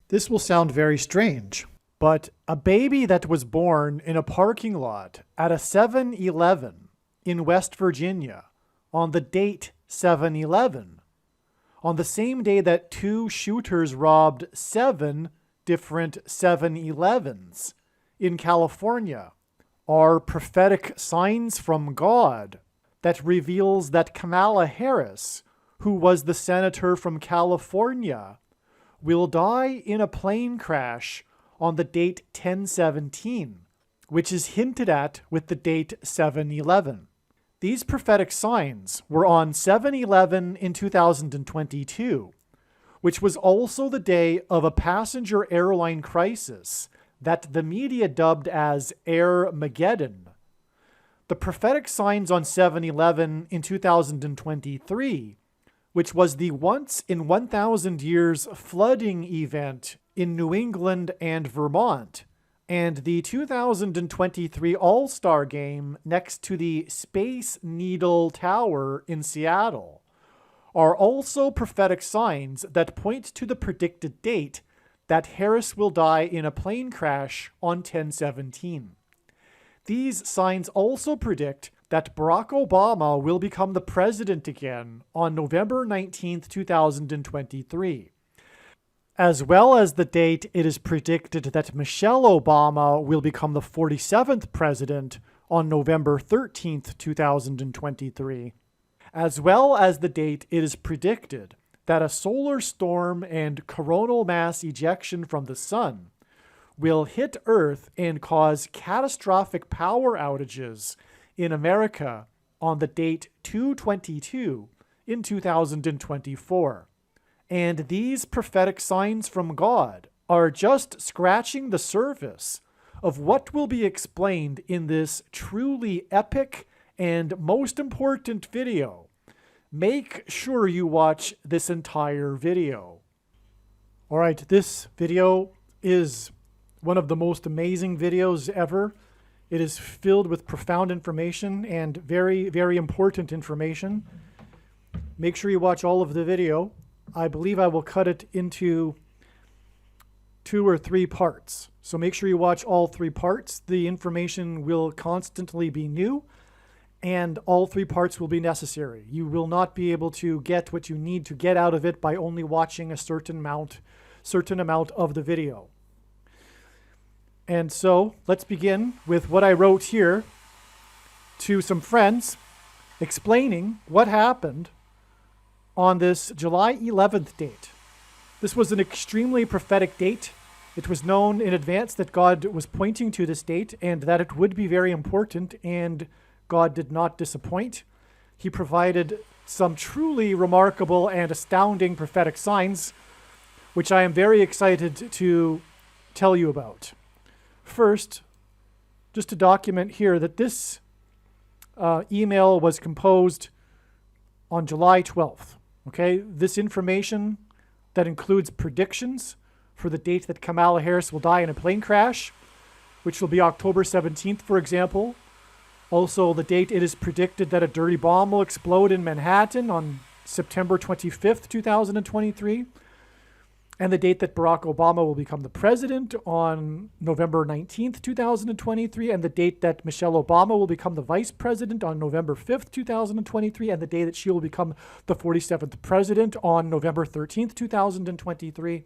This will sound very strange, but a baby that was born in a parking lot at a 7-Eleven in West Virginia on the date 7-Eleven, on the same day that two shooters robbed 7 different 7-Elevens in California, are prophetic signs from God that reveals that Kamala Harris, who was the senator from California, will die in a plane crash on the date 10/17, which is hinted at with the date 7/11. These prophetic signs were on 7/11 in 2022, which was also the day of a passenger airline crisis that the media dubbed as Airmageddon. The prophetic signs on 7/11 in 2023, which was the once in 1,000 years flooding event in New England and Vermont, and the 2023 All-Star Game next to the Space Needle Tower in Seattle, are also prophetic signs that point to the predicted date that Harris will die in a plane crash on 10/17. These signs also predict that Barack Obama will become the president again on November 19th, 2023, as well as the date it is predicted that Michelle Obama will become the 47th president on November 13th, 2023, as well as the date it is predicted that a solar storm and coronal mass ejection from the sun will hit Earth and cause catastrophic power outages in America on the date 2/22 in 2024. And these prophetic signs from God are just scratching the surface of what will be explained in this truly epic and most important video. Make sure you watch this entire video. All right, this video is one of the most amazing videos ever. It is filled with profound information and very, very important information. Make sure you watch all of the video. I believe I will cut it into 2 or 3 parts. So make sure you watch all 3 parts. The information will constantly be new, and all 3 parts will be necessary. You will not be able to get what you need to get out of it by only watching a certain amount of the video. And so let's begin with what I wrote here to some friends explaining what happened on this July 11th date. This was an extremely prophetic date. It was known in advance that God was pointing to this date and that it would be very important, and God did not disappoint. He provided some truly remarkable and astounding prophetic signs, which I am very excited to tell you about. First, just to document here that this email was composed on July 12th. Okay, this information that includes predictions for the date that Kamala Harris will die in a plane crash, which will be October 17th, for example. Also, the date it is predicted that a dirty bomb will explode in Manhattan on September 25th, 2023. And the date that Barack Obama will become the president on November 19th, 2023, and the date that Michelle Obama will become the vice president on November 5th, 2023, and the day that she will become the 47th president on November 13th, 2023.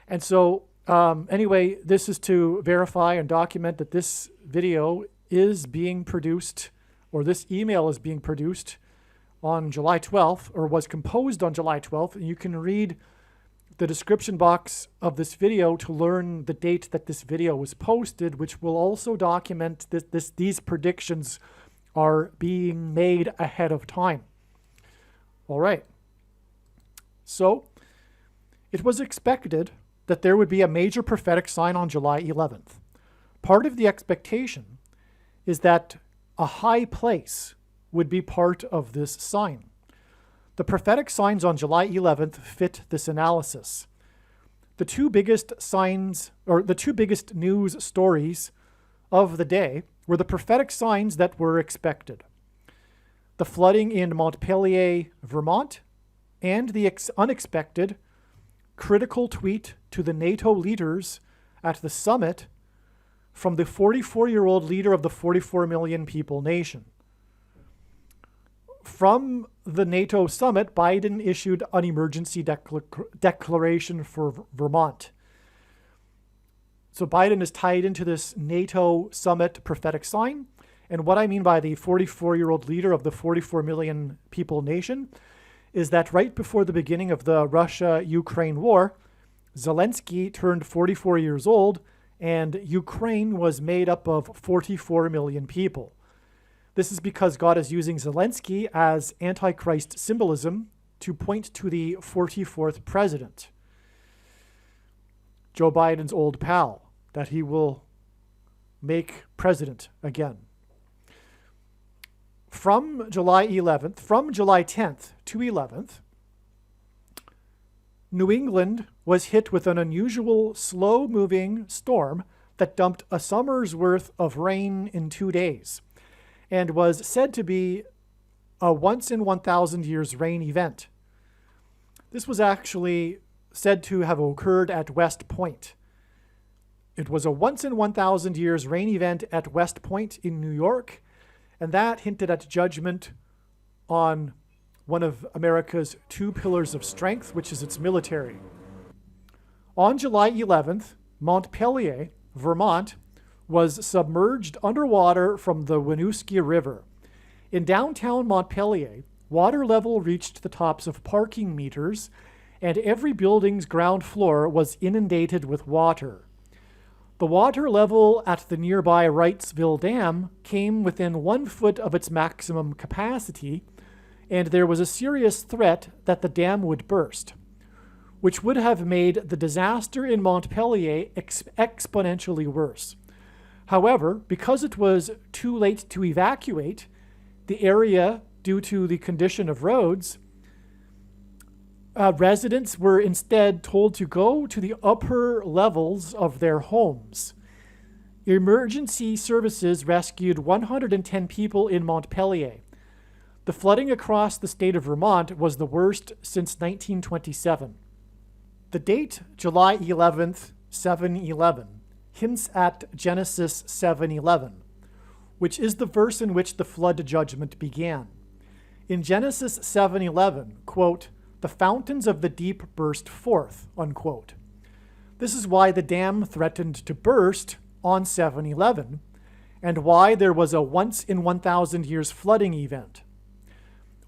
And so, anyway, this is to verify and document that this video is being produced, or this email is being produced on July 12th, or was composed on July 12th, and you can read the description box of this video to learn the date that this video was posted, which will also document these predictions are being made ahead of time. All right. So it was expected that there would be a major prophetic sign on July 11th. Part of the expectation is that a high place would be part of this sign. The prophetic signs on July 11th fit this analysis. The two biggest signs, or the two biggest news stories of the day, were the prophetic signs that were expected. The flooding in Montpelier, Vermont, and the unexpected critical tweet to the NATO leaders at the summit from the 44-year-old leader of the 44 million people nation. From the NATO summit, Biden issued an emergency declaration for Vermont. So Biden is tied into this NATO summit prophetic sign. And what I mean by the 44-year-old leader of the 44 million people nation is that right before the beginning of the Russia-Ukraine war, Zelensky turned 44 years old, and Ukraine was made up of 44 million people. This is because God is using Zelensky as Antichrist symbolism to point to the 44th president, Joe Biden's old pal, that he will make president again. From July 10th to 11th, New England was hit with an unusual slow-moving storm that dumped a summer's worth of rain in 2 days and was said to be a once-in-1,000 years rain event. This was actually said to have occurred at West Point. It was a once-in-1,000 years rain event at West Point in New York, and that hinted at judgment on one of America's two pillars of strength, which is its military. On July 11th, Montpelier, Vermont, was submerged underwater from the Winooski River. In downtown Montpelier, water level reached the tops of parking meters, and every building's ground floor was inundated with water. The water level at the nearby Wrightsville Dam came within 1 foot of its maximum capacity, and there was a serious threat that the dam would burst, which would have made the disaster in Montpelier exponentially worse. However, because it was too late to evacuate the area due to the condition of roads, residents were instead told to go to the upper levels of their homes. Emergency services rescued 110 people in Montpelier. The flooding across the state of Vermont was the worst since 1927. The date, July 11th, 7/11, hints at Genesis 7:11, which is the verse in which the flood judgment began. In Genesis 7:11, quote, "The fountains of the deep burst forth," unquote. This is why the dam threatened to burst on 7/11, and why there was a once-in-1,000 years flooding event.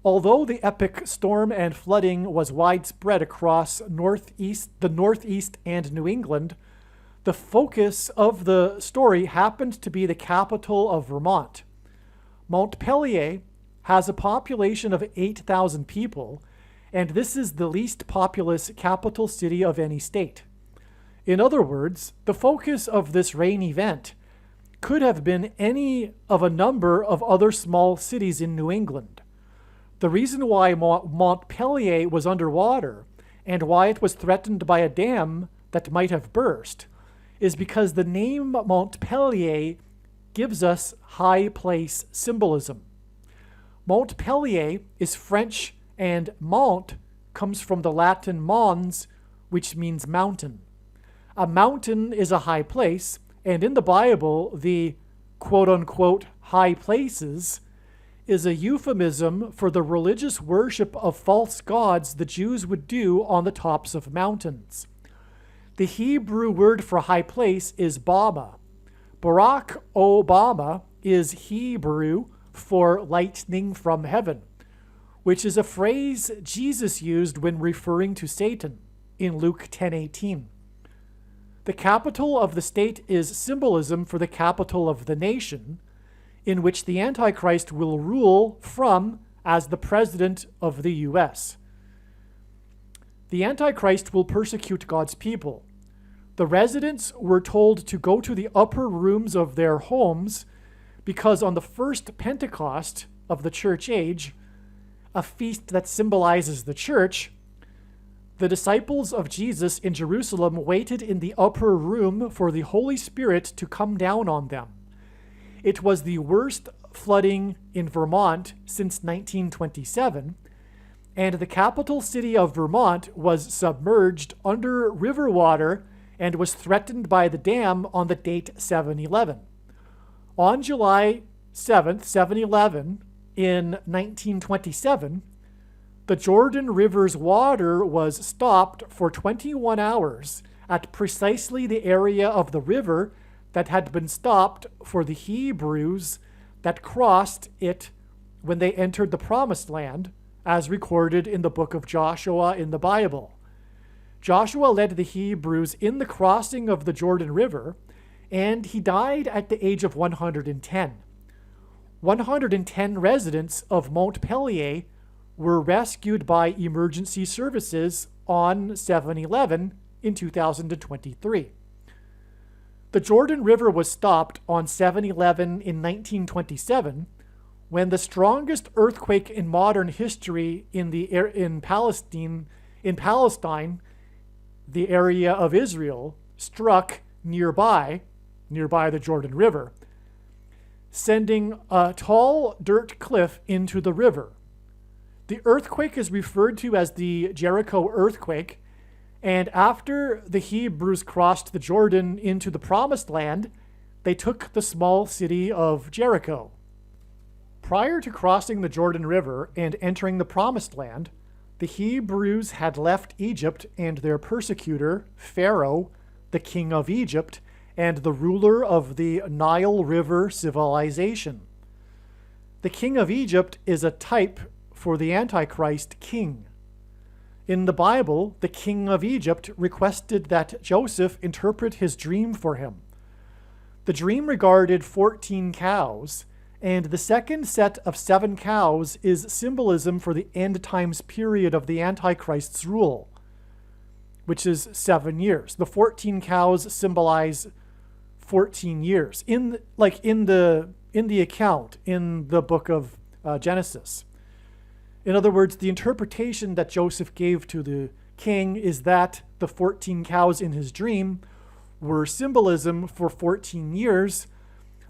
Although the epic storm and flooding was widespread across the Northeast and New England, the focus of the story happened to be the capital of Vermont. Montpelier has a population of 8,000 people, and this is the least populous capital city of any state. In other words, the focus of this rain event could have been any of a number of other small cities in New England. The reason why Montpelier was underwater and why it was threatened by a dam that might have burst is because the name Montpelier gives us high place symbolism. Montpelier is French, and Mont comes from the Latin mons, which means mountain. A mountain is a high place, and in the Bible, the quote-unquote high places is a euphemism for the religious worship of false gods the Jews would do on the tops of mountains. The Hebrew word for high place is Bama. Barack Obama is Hebrew for lightning from heaven, which is a phrase Jesus used when referring to Satan in Luke 10:18. The capital of the state is symbolism for the capital of the nation, in which the Antichrist will rule from as the president of the U.S. The Antichrist will persecute God's people. The residents were told to go to the upper rooms of their homes because on the first Pentecost of the church age, a feast that symbolizes the church, the disciples of Jesus in Jerusalem waited in the upper room for the Holy Spirit to come down on them. It was the worst flooding in Vermont since 1927, and the capital city of Vermont was submerged under river water and was threatened by the dam on the date 7/11. On July 7th, 7/11, in 1927, the Jordan River's water was stopped for 21 hours at precisely the area of the river that had been stopped for the Hebrews that crossed it when they entered the Promised Land, as recorded in the book of Joshua in the Bible. Joshua led the Hebrews in the crossing of the Jordan River, and he died at the age of 110. 110 residents of Montpelier were rescued by emergency services on 7/11 in 2023. The Jordan River was stopped on 7/11 in 1927 when the strongest earthquake in modern history in Palestine, the area of Israel, struck nearby the Jordan River, sending a tall dirt cliff into the river. The earthquake is referred to as the Jericho earthquake, and after the Hebrews crossed the Jordan into the Promised Land, they took the small city of Jericho. Prior to crossing the Jordan River and entering the Promised Land, the Hebrews had left Egypt and their persecutor, Pharaoh, the king of Egypt, and the ruler of the Nile River civilization. The king of Egypt is a type for the Antichrist king. In the Bible, the king of Egypt requested that Joseph interpret his dream for him. The dream regarded 14 cows, and the second set of 7 cows is symbolism for the end times period of the Antichrist's rule, which is 7 years. The 14 cows symbolize 14 years in the account in the book of Genesis. In other words, the interpretation that Joseph gave to the king is that the 14 cows in his dream were symbolism for 14 years.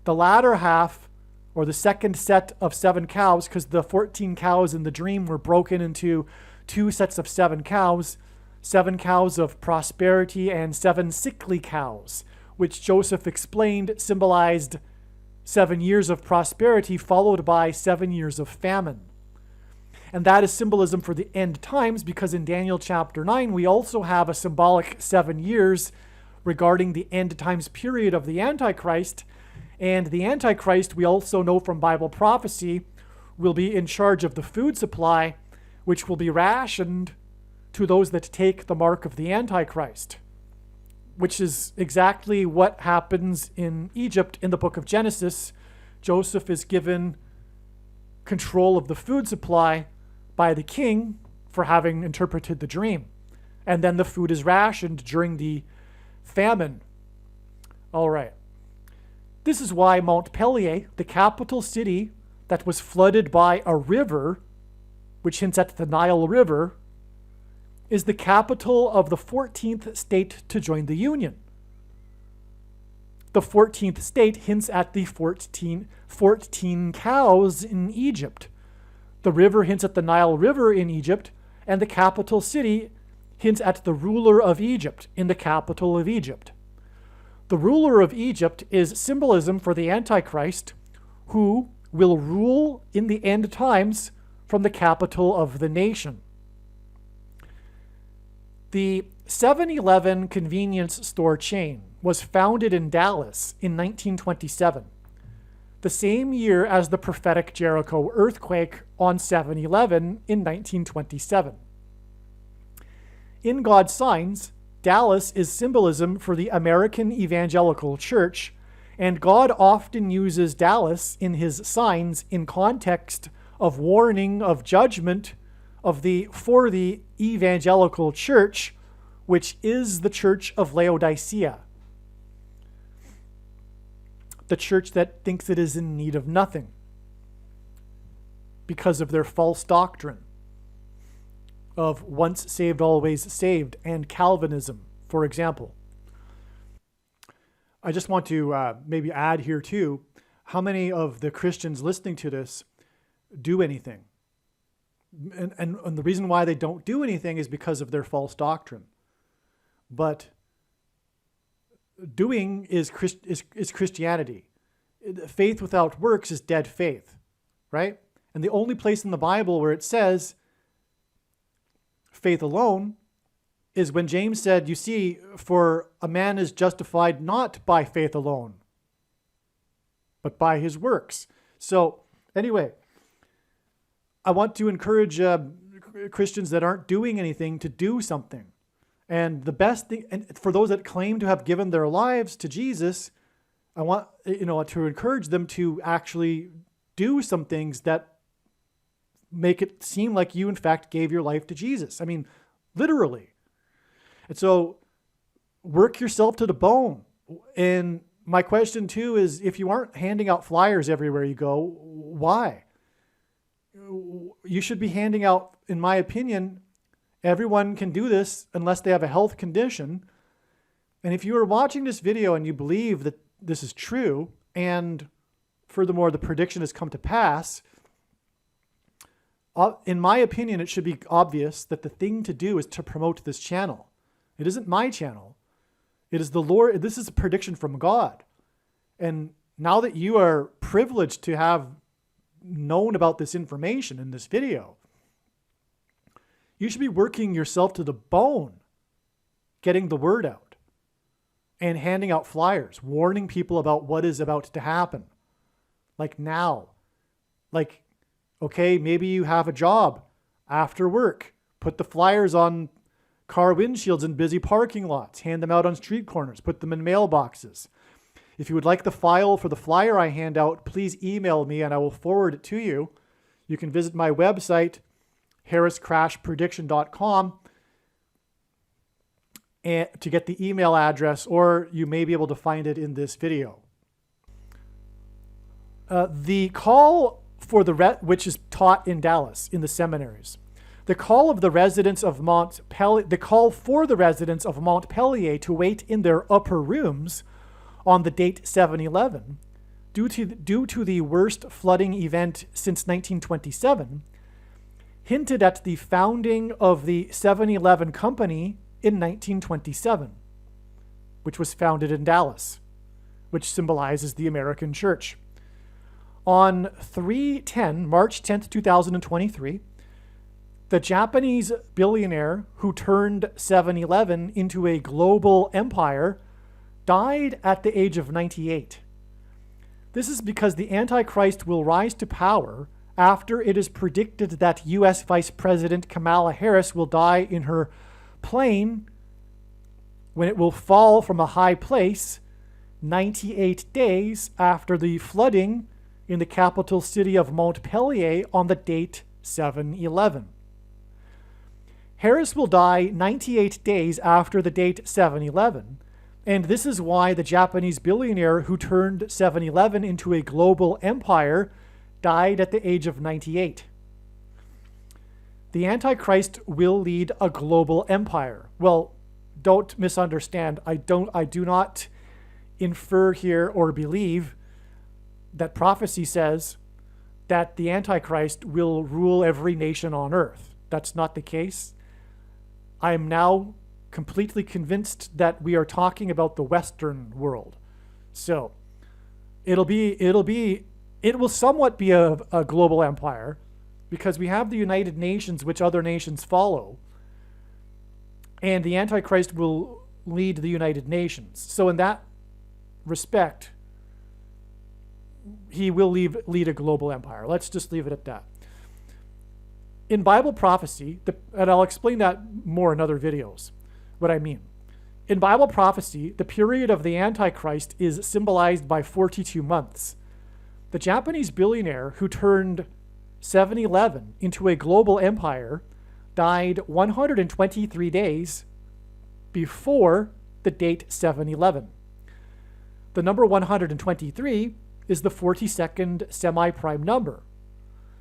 The latter half, or the second set of 7 cows, because the 14 cows in the dream were broken into 2 sets of 7 cows of prosperity and 7 sickly cows, which Joseph explained symbolized 7 years of prosperity followed by 7 years of famine. And that is symbolism for the end times, because in Daniel chapter 9, we also have a symbolic 7 years regarding the end times period of the Antichrist. And the Antichrist, we also know from Bible prophecy, will be in charge of the food supply, which will be rationed to those that take the mark of the Antichrist, which is exactly what happens in Egypt in the book of Genesis. Joseph is given control of the food supply by the king for having interpreted the dream. And then the food is rationed during the famine. All right. This is why Montpelier, the capital city that was flooded by a river, which hints at the Nile River, is the capital of the 14th state to join the Union. The 14th state hints at the 14 cows in Egypt. The river hints at the Nile River in Egypt, and the capital city hints at the ruler of Egypt in the capital of Egypt. The ruler of Egypt is symbolism for the Antichrist, who will rule in the end times from the capital of the nation. The 7-Eleven convenience store chain was founded in Dallas in 1927, the same year as the prophetic Jericho earthquake on 7/11 in 1927. In God's signs, Dallas is symbolism for the American Evangelical Church, and God often uses Dallas in his signs in context of warning of judgment for the Evangelical Church, which is the church of Laodicea, the church that thinks it is in need of nothing because of their false doctrine of once saved, always saved, and Calvinism, for example. I just want to maybe add here too, how many of the Christians listening to this do anything? And the reason why they don't do anything is because of their false doctrine. But doing is Christianity. Faith without works is dead faith, right? And the only place in the Bible where it says faith alone is when James said, you see, for a man is justified not by faith alone, but by his works. So anyway, I want to encourage Christians that aren't doing anything to do something. And the best thing, and for those that claim to have given their lives to Jesus, I want to encourage them to actually do some things that make it seem like you, in fact, gave your life to Jesus. I mean, literally. And so work yourself to the bone. And my question, too, is if you aren't handing out flyers everywhere you go, why? You should be handing out, in my opinion, everyone can do this unless they have a health condition. And if you are watching this video and you believe that this is true, and furthermore, the prediction has come to pass, in my opinion, it should be obvious that the thing to do is to promote this channel. It isn't my channel. It is the Lord. This is a prediction from God. And now that you are privileged to have known about this information in this video, you should be working yourself to the bone, getting the word out and handing out flyers, warning people about what is about to happen. Like now, like, okay, maybe you have a job after work, put the flyers on car windshields in busy parking lots, hand them out on street corners, put them in mailboxes. If you would like the file for the flyer I hand out, please email me and I will forward it to you. You can visit my website, harriscrashprediction.com, and to get the email address, or you may be able to find it in this video. The call for which is taught in Dallas in the seminaries. The call of the residents of Montpelier, the call for the residents of Montpelier to wait in their upper rooms on the date 7/11, due to the worst flooding event since 1927, hinted at the founding of the 7-Eleven Company in 1927, which was founded in Dallas, which symbolizes the American church. On March 10th, 2023, the Japanese billionaire who turned 7-Eleven into a global empire died at the age of 98. This is because the Antichrist will rise to power after it is predicted that U.S. Vice President Kamala Harris will die in her plane when it will fall from a high place 98 days after the flooding in the capital city of Montpelier on the date 7/11. Harris will die 98 days after the date 7/11, and this is why the Japanese billionaire who turned 7-Eleven into a global empire died at the age of 98. The Antichrist will lead a global empire. Well, don't misunderstand. I do not infer here or believe that prophecy says that the Antichrist will rule every nation on earth. That's not the case. I am now completely convinced that we are talking about the Western world. So it will somewhat be a global empire because we have the United Nations, which other nations follow, and the Antichrist will lead the United Nations. So in that respect, he will lead a global empire. Let's just leave it at that. In Bible prophecy, and I'll explain that more in other videos, what I mean. In Bible prophecy, the period of the Antichrist is symbolized by 42 months. The Japanese billionaire who turned 7-Eleven into a global empire died 123 days before the date 7/11. The number 123 is the 42nd semi-prime number,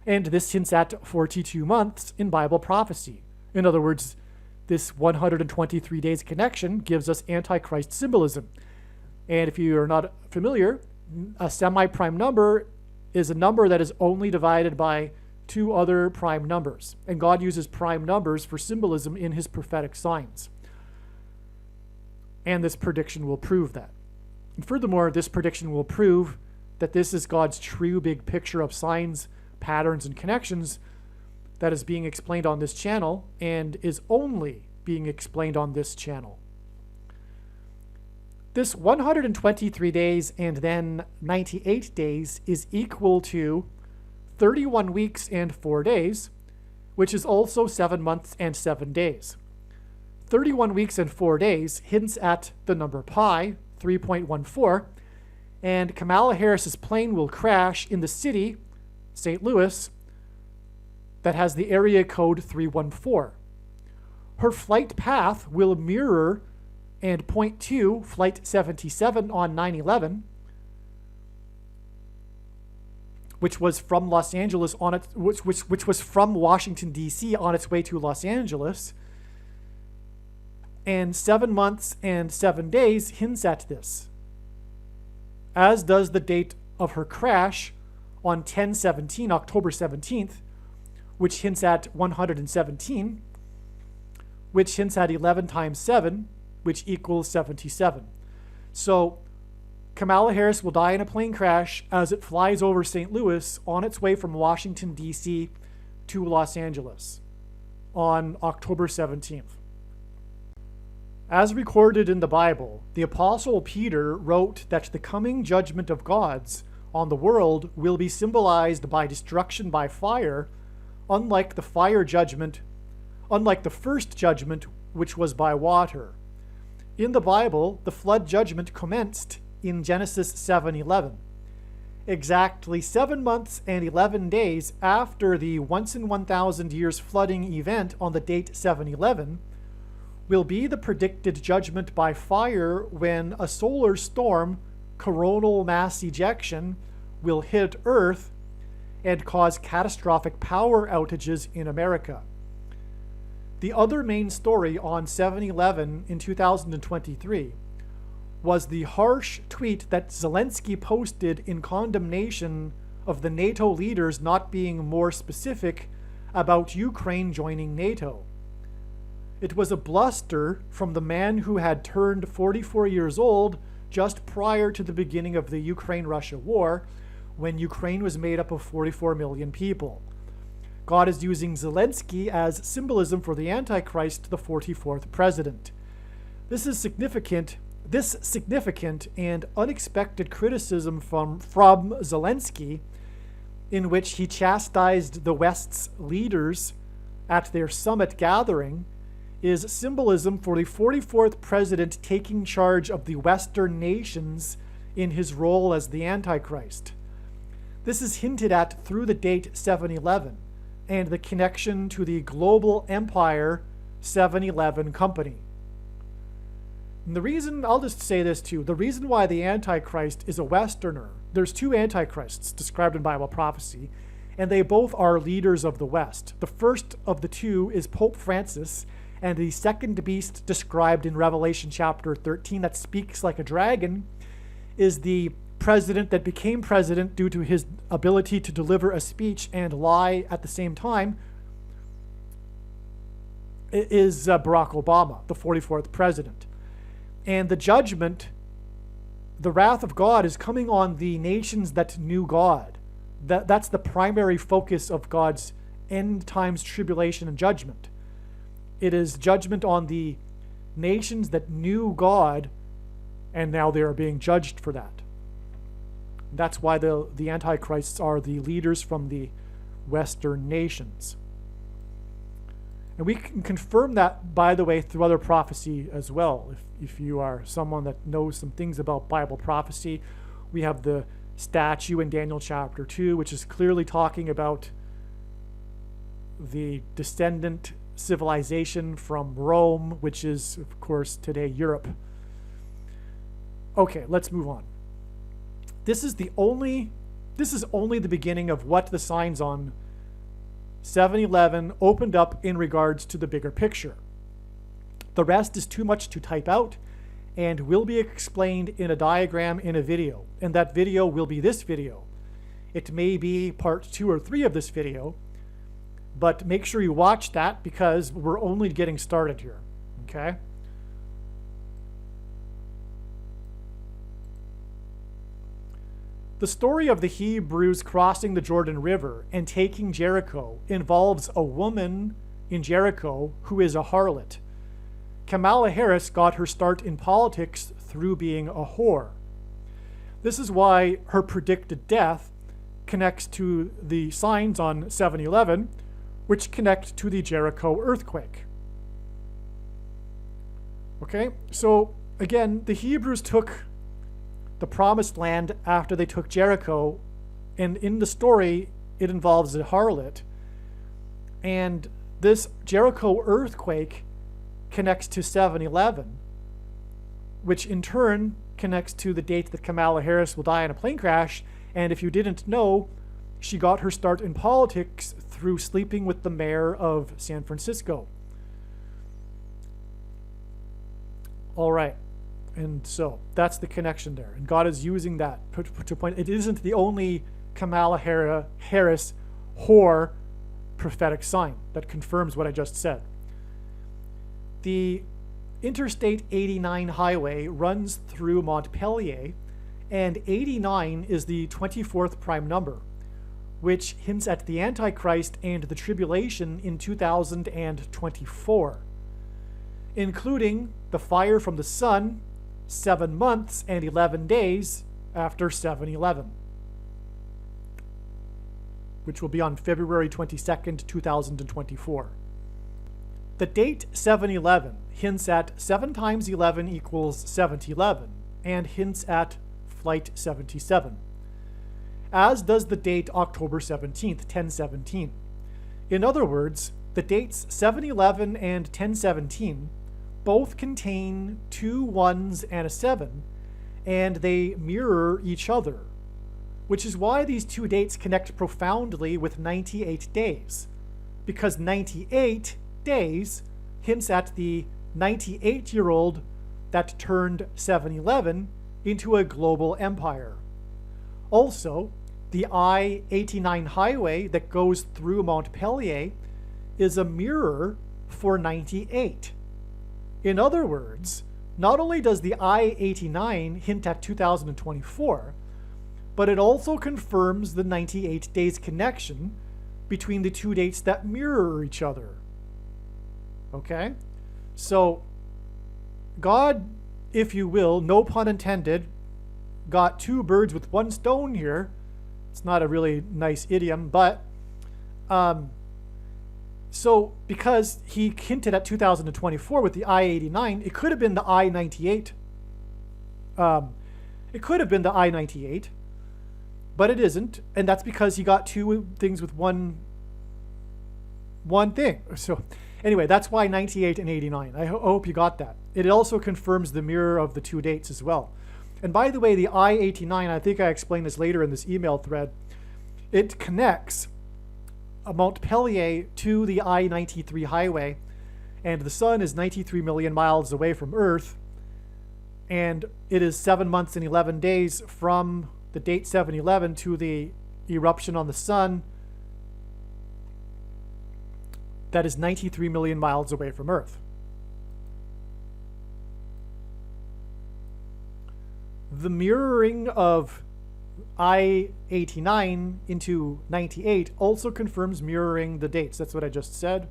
and this hints at 42 months in Bible prophecy. In other words, this 123 days connection gives us Antichrist symbolism. And if you are not familiar, a semi-prime number is a number that is only divided by two other prime numbers. And God uses prime numbers for symbolism in his prophetic signs. And this prediction will prove that. And furthermore, this prediction will prove that this is God's true big picture of signs, patterns, and connections that is being explained on this channel and is only being explained on this channel. This 123 days and then 98 days is equal to 31 weeks and 4 days, which is also 7 months and 7 days. 31 weeks and 4 days hints at the number pi, 3.14, and Kamala Harris's plane will crash in the city, St. Louis, that has the area code 314. Her flight path will mirror and point to Flight 77 on 9/11, which was from Los Angeles on its which was from Washington D.C. on its way to Los Angeles. And 7 months and 7 days hints at this, as does the date of her crash on 10/17, October 17th, which hints at 117, which hints at 11 times 7, which equals 77. So Kamala Harris will die in a plane crash as it flies over St. Louis on its way from Washington, D.C. to Los Angeles on October 17th. As recorded in the Bible, the Apostle Peter wrote that the coming judgment of God's on the world will be symbolized by destruction by fire, unlike the first judgment, which was by water. In the Bible, the flood judgment commenced in Genesis 7:11. Exactly 7 months and 11 days after the once in 1,000 years flooding event on the date 7/11 will be the predicted judgment by fire when a solar storm, coronal mass ejection, will hit Earth and cause catastrophic power outages in America. The other main story on 7/11 in 2023 was the harsh tweet that Zelensky posted in condemnation of the NATO leaders not being more specific about Ukraine joining NATO. It was a bluster from the man who had turned 44 years old just prior to the beginning of the Ukraine-Russia war, when Ukraine was made up of 44 million people. God is using Zelensky as symbolism for the Antichrist, the 44th president. This significant and unexpected criticism from Zelensky, in which he chastised the West's leaders at their summit gathering, is symbolism for the 44th president taking charge of the Western nations in his role as the Antichrist. This is hinted at through the date 7/11 and the connection to the global empire 7-Eleven company. And the reason, I'll just say this too, the reason why the Antichrist is a Westerner, there's two Antichrists described in Bible prophecy, and they both are leaders of the West. The first of the two is Pope Francis, and the second beast described in Revelation chapter 13 that speaks like a dragon is the president that became president due to his ability to deliver a speech and lie at the same time, is Barack Obama, the 44th president. And the judgment, the wrath of God, is coming on the nations that knew God. That's the primary focus of God's end times tribulation and judgment. It is judgment on the nations that knew God, and now they are being judged for that. That's why the Antichrists are the leaders from the Western nations. And we can confirm that, by the way, through other prophecy as well. If you are someone that knows some things about Bible prophecy, we have the statue in Daniel chapter 2, which is clearly talking about the descendant civilization from Rome, which is, of course, today Europe. Okay, let's move on. This is only the beginning of what the signs on 7/11 opened up in regards to the bigger picture. The rest is too much to type out and will be explained in a diagram in a video, and that video will be this video. It may be part 2 or 3 of this video, But make sure you watch that because we're only getting started here, okay? The story of the Hebrews crossing the Jordan River and taking Jericho involves a woman in Jericho who is a harlot. Kamala Harris got her start in politics through being a whore. This is why her predicted death connects to the signs on 7/11, which connect to the Jericho earthquake. Okay, so again, the Hebrews took the promised land after they took Jericho, and in the story, it involves a harlot. And this Jericho earthquake connects to 7/11, which in turn connects to the date that Kamala Harris will die in a plane crash. And if you didn't know, she got her start in politics through sleeping with the mayor of San Francisco. All right. And so that's the connection there. And God is using that to point. It isn't the only Kamala Harris whore prophetic sign that confirms what I just said. The Interstate 89 highway runs through Montpelier, and 89 is the 24th prime number, which hints at the Antichrist and the tribulation in 2024, including the fire from the sun 7 months and 11 days after 7/11, which will be on February 22nd, 2024. The date 7/11 hints at 7 times 11 equals 7/11 and hints at Flight 77, as does the date October 17th, 1017. In other words, the dates 7/11 and 1017 both contain 2 1s and a 7, and they mirror each other, which is why these two dates connect profoundly with 98 days, because 98 days hints at the 98-year-old that turned 7/11 into a global empire. Also, the I-89 highway that goes through Montpelier is a mirror for 98. In other words, not only does the I-89 hint at 2024, but it also confirms the 98 days connection between the two dates that mirror each other. Okay? So, God, if you will, no pun intended, got 2 birds with 1 stone here. It's not a really nice idiom, but so because he hinted at 2024 with the I-89, it could have been the I-98. It could have been the I-98, but it isn't, and that's because he got 2 things with one thing. So anyway, that's why 98 and 89. I hope you got that. It also confirms the mirror of the 2 dates as well. And by the way, the I-89, I think I explained this later in this email thread, it connects Montpelier to the I-93 highway, and the sun is 93 million miles away from Earth, and it is 7 months and 11 days from the date 7/11 to the eruption on the sun that is 93 million miles away from Earth. The mirroring of I-89 into 98 also confirms mirroring the dates. That's what I just said.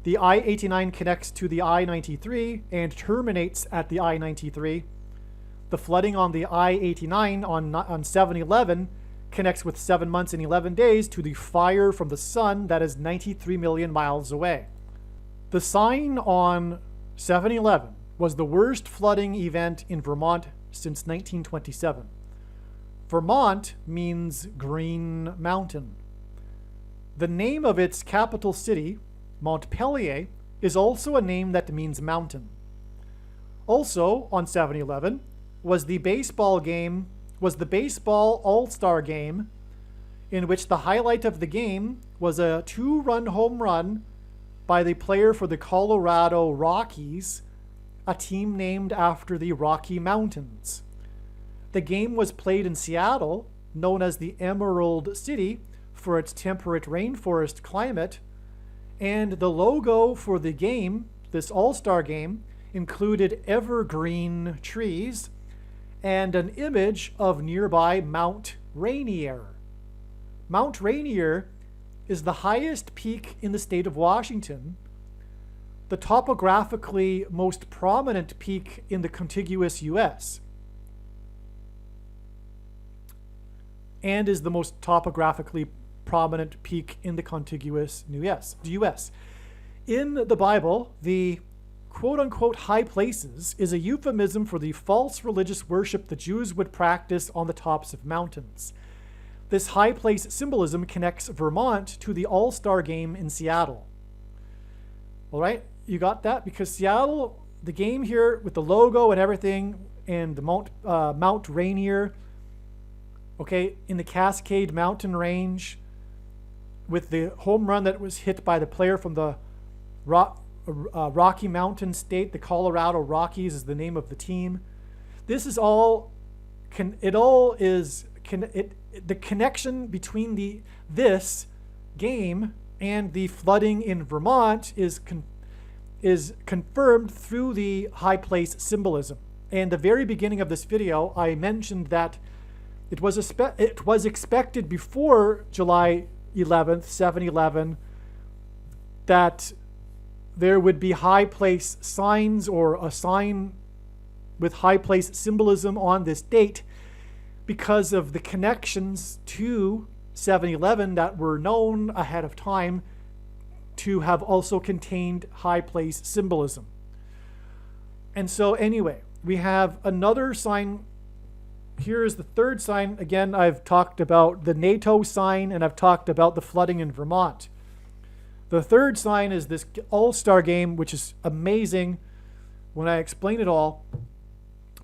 The I-89 connects to the I-93 and terminates at the I-93. The flooding on the I-89 on 7/11 connects with 7 months and 11 days to the fire from the sun that is 93 million miles away. The sign on 7/11 was the worst flooding event in Vermont since 1927. Vermont means Green Mountain. The name of its capital city, Montpelier, is also a name that means mountain. Also on 7/11 was the baseball All-Star game, in which the highlight of the game was a 2-run home run by the player for the Colorado Rockies, a team named after the Rocky Mountains. The game was played in Seattle, known as the Emerald City for its temperate rainforest climate. And the logo for the game, this All-Star game, included evergreen trees and an image of nearby Mount Rainier. Mount Rainier is the highest peak in the state of Washington, the topographically most prominent peak in the contiguous U.S., and is the most topographically prominent peak in the contiguous U.S. In the Bible, the quote-unquote high places is a euphemism for the false religious worship the Jews would practice on the tops of mountains. This high place symbolism connects Vermont to the All-Star game in Seattle. All right, you got that? Because Seattle, the game here with the logo and everything, and the Mount Rainier, okay, in the Cascade Mountain Range, with the home run that was hit by the player from the Rocky Mountain State, the Colorado Rockies is the name of the team. This is all, the connection between this game and the flooding in Vermont is confirmed through the high place symbolism. And the very beginning of this video, I mentioned that it was expected before July 11th, 7/11, that there would be high place signs or a sign with high place symbolism on this date because of the connections to 7/11 that were known ahead of time to have also contained high place symbolism. And so anyway, we have another sign. Here is the third sign. Again, I've talked about the NATO sign and I've talked about the flooding in Vermont. The third sign is this All-Star game, which is amazing when I explain it all.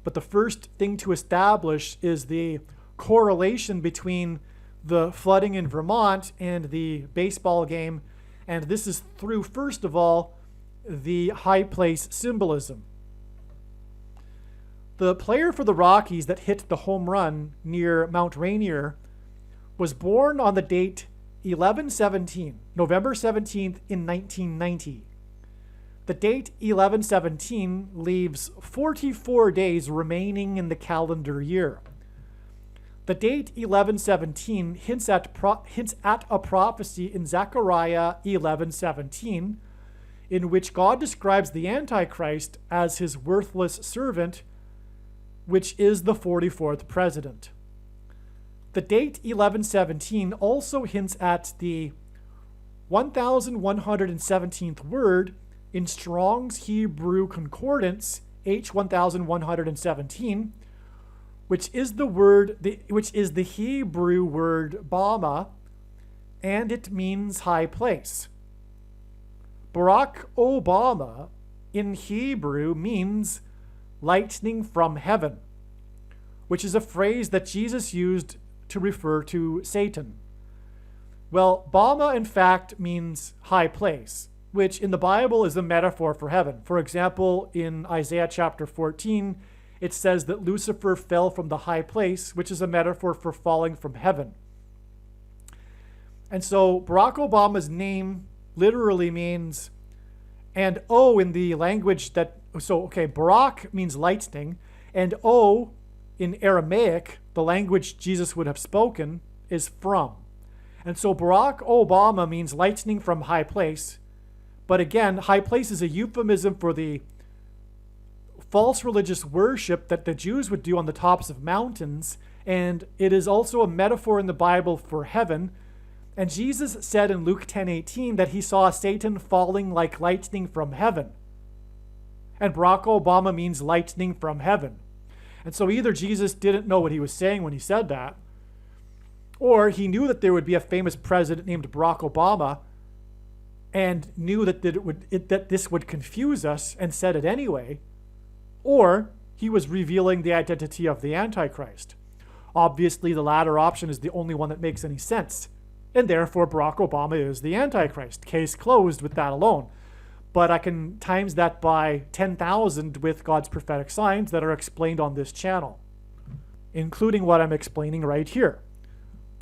But the first thing to establish is the correlation between the flooding in Vermont and the baseball game. And this is through, first of all, the high place symbolism. The player for the Rockies that hit the home run near Mount Rainier was born on the date 11/17, November 17th in 1990. The date 11/17 leaves 44 days remaining in the calendar year. The date 11/17 hints at a prophecy in Zechariah 11:17, in which God describes the Antichrist as his worthless servant, which is the 44th president. The date 11/17 also hints at the 1117th word in Strong's Hebrew Concordance, H1117, which is the Hebrew word Bama, and it means high place. Barack Obama in Hebrew means lightning from heaven, which is a phrase that Jesus used to refer to Satan. Well, Bama in fact means high place, which in the Bible is a metaphor for heaven. For example, in Isaiah chapter 14, it says that Lucifer fell from the high place, which is a metaphor for falling from heaven. And so Barack Obama's name literally means, and O in the language that, Barack means lightning, and O in Aramaic, the language Jesus would have spoken, is from. And so Barack Obama means lightning from high place. But again, high place is a euphemism for the false religious worship that the Jews would do on the tops of mountains. And it is also a metaphor in the Bible for heaven. And Jesus said in Luke 10:18 that he saw Satan falling like lightning from heaven. And Barack Obama means lightning from heaven. And so either Jesus didn't know what he was saying when he said that, or he knew that there would be a famous president named Barack Obama and knew that this would confuse us and said it anyway, or he was revealing the identity of the Antichrist. Obviously, the latter option is the only one that makes any sense, and therefore Barack Obama is the Antichrist. Case closed with that alone. But I can times that by 10,000 with God's prophetic signs that are explained on this channel, including what I'm explaining right here.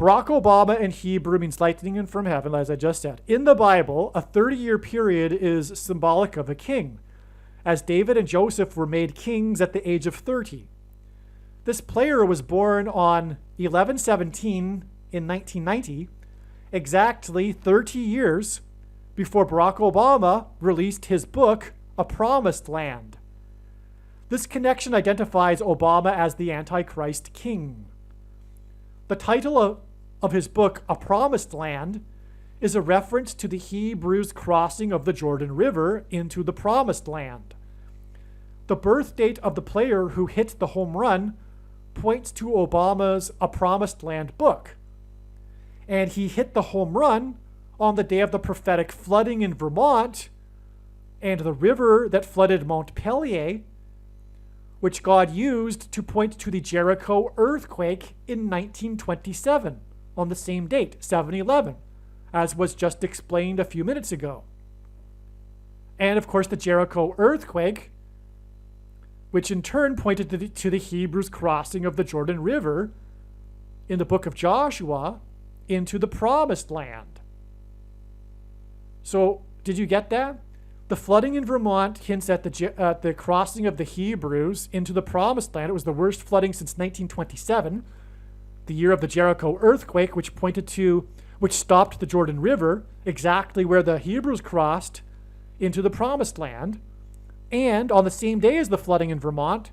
Barack Obama in Hebrew means lightning from heaven, as I just said. In the Bible, a 30-year period is symbolic of a king, as David and Joseph were made kings at the age of 30. This player was born on 11/17 in 1990, exactly 30 years before Barack Obama released his book, A Promised Land. This connection identifies Obama as the Antichrist king. The title of his book, A Promised Land, is a reference to the Hebrews' crossing of the Jordan River into the Promised Land. The birth date of the player who hit the home run points to Obama's A Promised Land book. And he hit the home run on the day of the prophetic flooding in Vermont and the river that flooded Montpelier, which God used to point to the Jericho earthquake in 1927 on the same date, 7/11, as was just explained a few minutes ago. And of course, the Jericho earthquake, which in turn pointed to the Hebrews' crossing of the Jordan River in the book of Joshua into the Promised Land. So, did you get that? The flooding in Vermont hints at the crossing of the Hebrews into the Promised Land. It was the worst flooding since 1927, the year of the Jericho earthquake, which stopped the Jordan River, exactly where the Hebrews crossed into the Promised Land. And on the same day as the flooding in Vermont,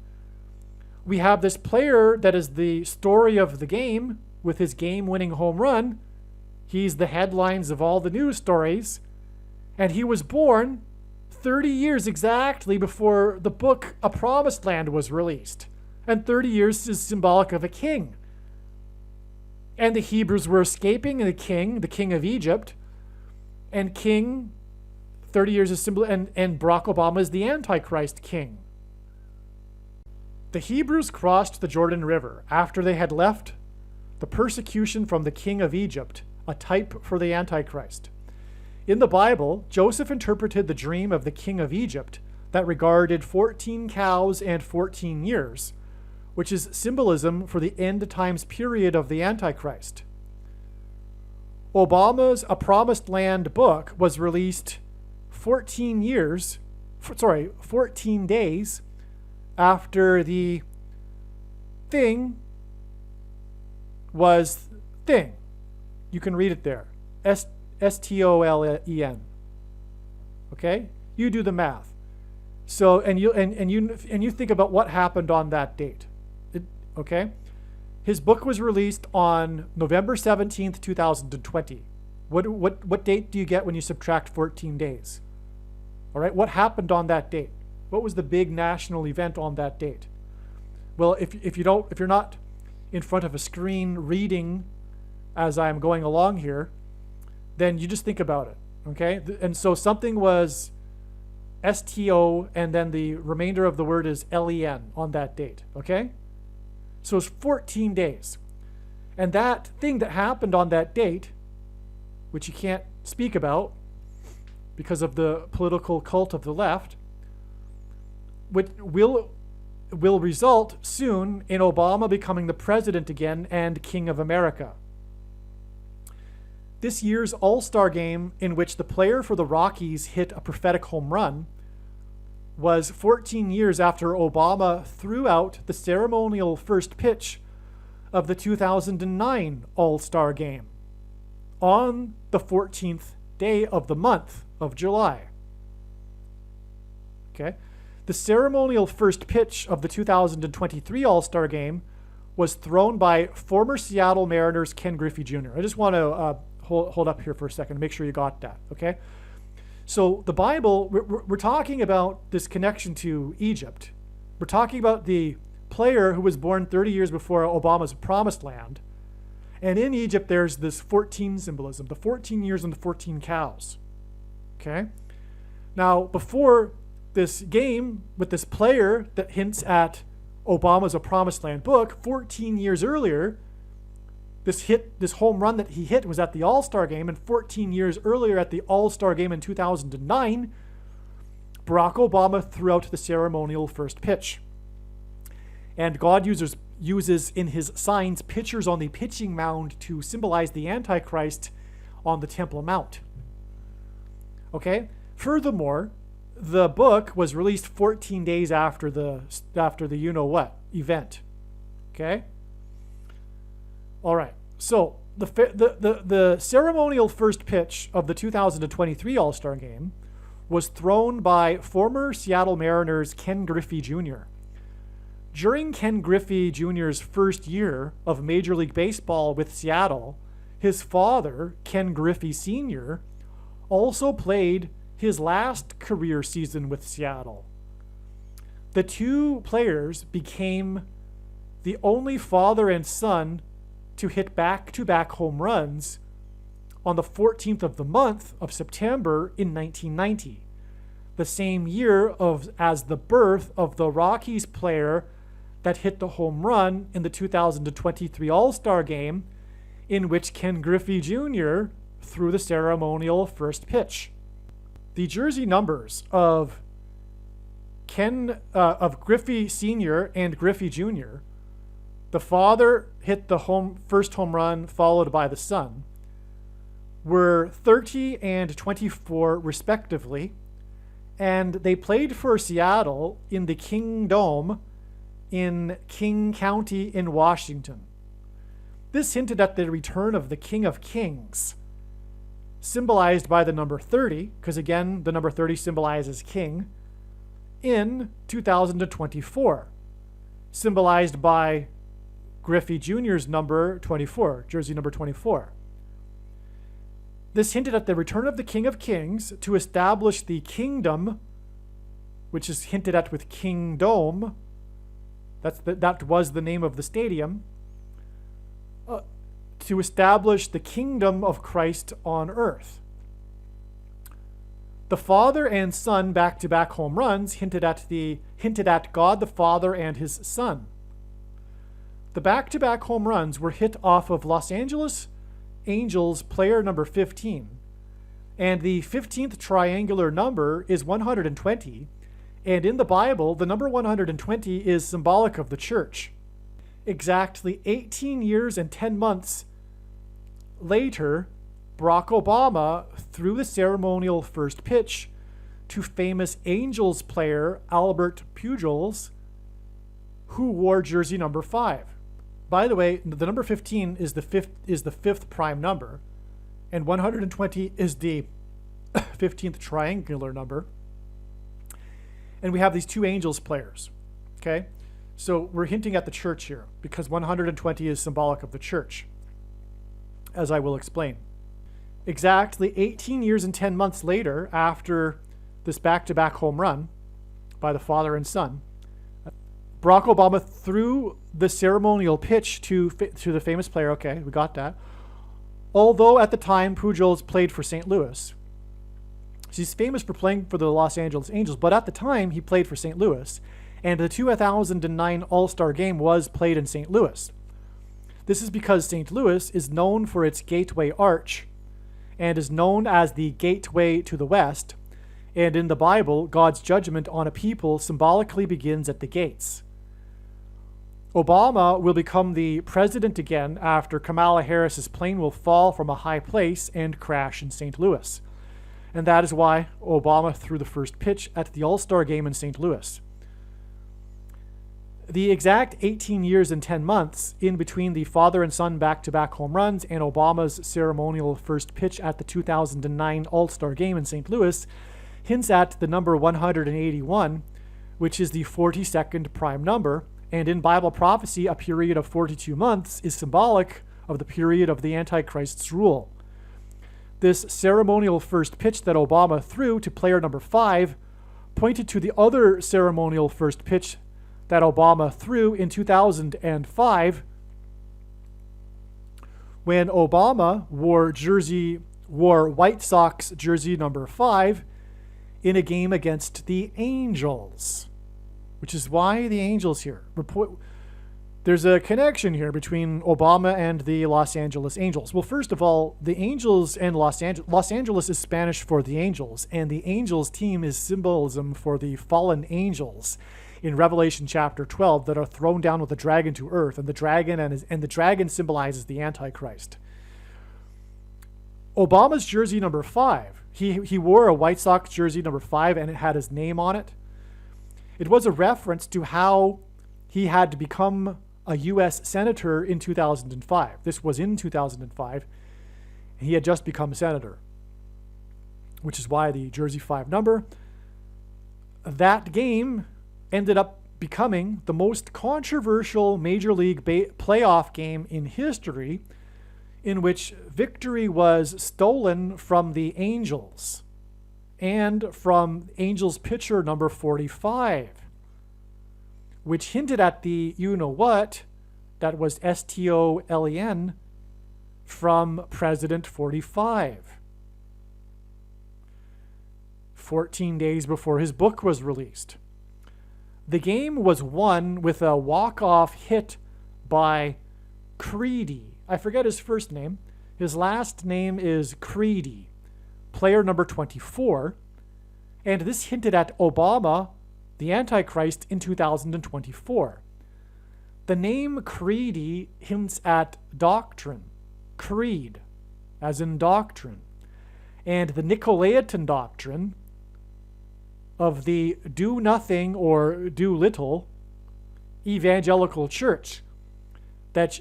we have this player that is the story of the game with his game-winning home run. He's the headlines of all the news stories. And he was born 30 years exactly before the book A Promised Land was released. And 30 years is symbolic of a king. And the Hebrews were escaping the king of Egypt. And 30 years is symbol, and Barack Obama is the Antichrist king. The Hebrews crossed the Jordan River after they had left the persecution from the king of Egypt, a type for the Antichrist. In the Bible, Joseph interpreted the dream of the king of Egypt that regarded 14 cows and 14 years, which is symbolism for the end times period of the Antichrist. Obama's A Promised Land book was released 14 days after the thing was thing. You can read it there. STOLEN. Okay? You do the math. So and you think about what happened on that date. Okay? His book was released on November 17th, 2020. What date do you get when you subtract 14 days? All right? What happened on that date? What was the big national event on that date? Well, if you're not in front of a screen reading as I'm going along here, then you just think about it, okay? And so something was STO, and then the remainder of the word is LEN on that date, okay? So it's 14 days. And that thing that happened on that date, which you can't speak about because of the political cult of the left, will result soon in Obama becoming the president again and king of America. This year's All-Star game, in which the player for the Rockies hit a prophetic home run, was 14 years after Obama threw out the ceremonial first pitch of the 2009 All-Star game on the 14th day of the month of July. Okay? The ceremonial first pitch of the 2023 All-Star game was thrown by former Seattle Mariners Ken Griffey Jr. I just want to hold up here for a second to make sure you got that, okay? So the Bible, we're talking about this connection to Egypt. We're talking about the player who was born 30 years before Obama's Promised Land. And in Egypt, there's this 14 symbolism, the 14 years and the 14 cows, okay? Now, before this game with this player that hints at Obama's A Promised Land book, 14 years earlier, this home run that he hit was at the All-Star game, and 14 years earlier at the All-Star game in 2009, Barack Obama threw out the ceremonial first pitch. And God uses uses in his signs pictures on the pitching mound to symbolize the Antichrist on the Temple Mount. Okay? Furthermore, the book was released 14 days after the you-know-what event. Okay? All right. So the ceremonial first pitch of the 2023 All-Star Game was thrown by former Seattle Mariners Ken Griffey Jr. During Ken Griffey Jr.'s first year of Major League Baseball with Seattle, his father, Ken Griffey Sr., also played his last career season with Seattle. The two players became the only father and son to hit back-to-back home runs on the 14th of the month of September in 1990, the same year as the birth of the Rockies player that hit the home run in the 2023 All-Star Game, in which Ken Griffey Jr. threw the ceremonial first pitch. The jersey numbers of Griffey Sr. and Griffey Jr., the father hit the first home run followed by the son, were 30 and 24 respectively, and they played for Seattle in the King Dome in King County in Washington. This hinted at the return of the King of Kings, symbolized by the number 30, because again, the number 30 symbolizes king, in 2024, symbolized by Griffey Jr.'s number 24, jersey number 24. This hinted at the return of the King of Kings to establish the kingdom, which is hinted at with King Dome. That was the name of the stadium. To establish the kingdom of Christ on earth. The father and son back-to-back home runs hinted at God the Father and his Son. The back-to-back home runs were hit off of Los Angeles Angels player number 15, and the 15th triangular number is 120, and in the Bible, the number 120 is symbolic of the church. Exactly 18 years and 10 months later, Barack Obama threw the ceremonial first pitch to famous Angels player Albert Pujols, who wore jersey number 5. By the way, the number 15 is the fifth prime number, and 120 is the 15th triangular number. And we have these two Angels players. Okay? So we're hinting at the church here because 120 is symbolic of the church, as I will explain. Exactly 18 years and 10 months later, after this back-to-back home run by the father and son, Barack Obama threw the ceremonial pitch to the famous player. Okay, we got that. Although at the time Pujols played for St. Louis. He's famous for playing for the Los Angeles Angels, but at the time he played for St. Louis, and the 2009 All-Star Game was played in St. Louis. This is because St. Louis is known for its Gateway Arch and is known as the Gateway to the West, and in the Bible, God's judgment on a people symbolically begins at the gates. Obama will become the president again after Kamala Harris's plane will fall from a high place and crash in St. Louis. And that is why Obama threw the first pitch at the All-Star Game in St. Louis. The exact 18 years and 10 months in between the father and son back-to-back home runs and Obama's ceremonial first pitch at the 2009 All-Star Game in St. Louis hints at the number 181, which is the 42nd prime number, and in Bible prophecy, a period of 42 months is symbolic of the period of the Antichrist's rule. This ceremonial first pitch that Obama threw to player number 5 pointed to the other ceremonial first pitch that Obama threw in 2005 when Obama wore White Sox jersey number 5 in a game against the Angels, which is why the Angels here. There's a connection here between Obama and the Los Angeles Angels. Well, first of all, the Angels and Los Angeles is Spanish for the Angels, and the Angels team is symbolism for the fallen angels. in Revelation chapter 12 that are thrown down with the dragon to earth, and the dragon symbolizes the Antichrist. Obama's jersey number 5, he wore a White Sox jersey number 5, and it had his name on it. It was a reference to how he had to become a U.S. senator in 2005. This was in 2005. He had just become senator, which is why the jersey 5 number. That game ended up becoming the most controversial Major League playoff game in history, in which victory was stolen from the Angels and from Angels pitcher number 45, which hinted at the you-know-what that was STOLEN from President 45. 14 days before his book was released. The game was won with a walk-off hit by Creedy. I forget his first name. His last name is Creedy, player number 24. And this hinted at Obama, the Antichrist, in 2024. The name Creedy hints at doctrine, creed, as in doctrine. And the Nicolaitan doctrine of the do nothing or do little evangelical church that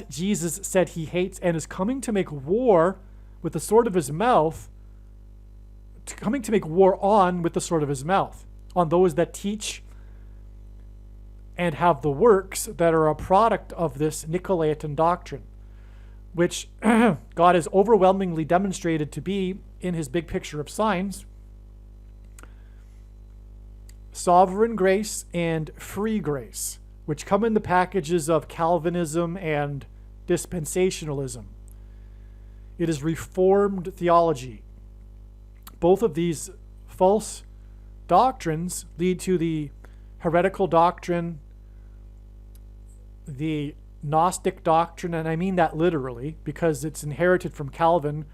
Jesus said he hates and is coming to make war with the sword of his mouth, coming to make war on with the sword of his mouth, on those that teach and have the works that are a product of this Nicolaitan doctrine, which God has overwhelmingly demonstrated to be in his big picture of signs, sovereign grace and free grace, which come in the packages of Calvinism and dispensationalism. It is Reformed theology. Both of these false doctrines lead to the heretical doctrine, the Gnostic doctrine, and I mean that literally because it's inherited from Calvin,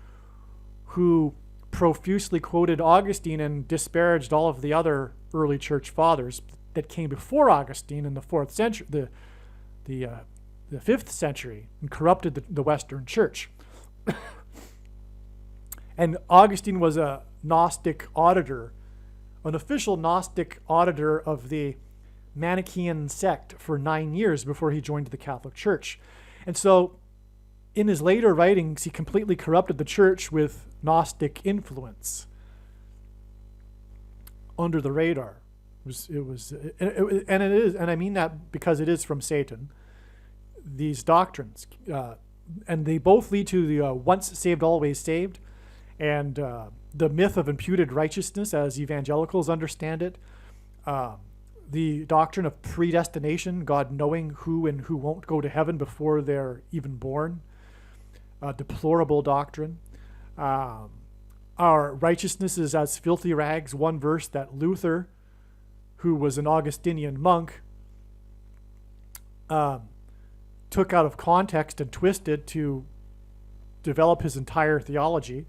who profusely quoted Augustine and disparaged all of the other early church fathers that came before Augustine in the 4th century, the 5th century, and corrupted the Western church. And Augustine was a Gnostic auditor, an official Gnostic auditor of the Manichaean sect for 9 years before he joined the Catholic Church. And so in his later writings, he completely corrupted the church with Gnostic influence under the radar. And I mean that because it is from Satan, these doctrines. And they both lead to the once saved, always saved, and the myth of imputed righteousness as evangelicals understand it. The doctrine of predestination, God knowing who and who won't go to heaven before they're even born. Deplorable doctrine. Our righteousness is as filthy rags, one verse that Luther, who was an Augustinian monk, took out of context and twisted to develop his entire theology.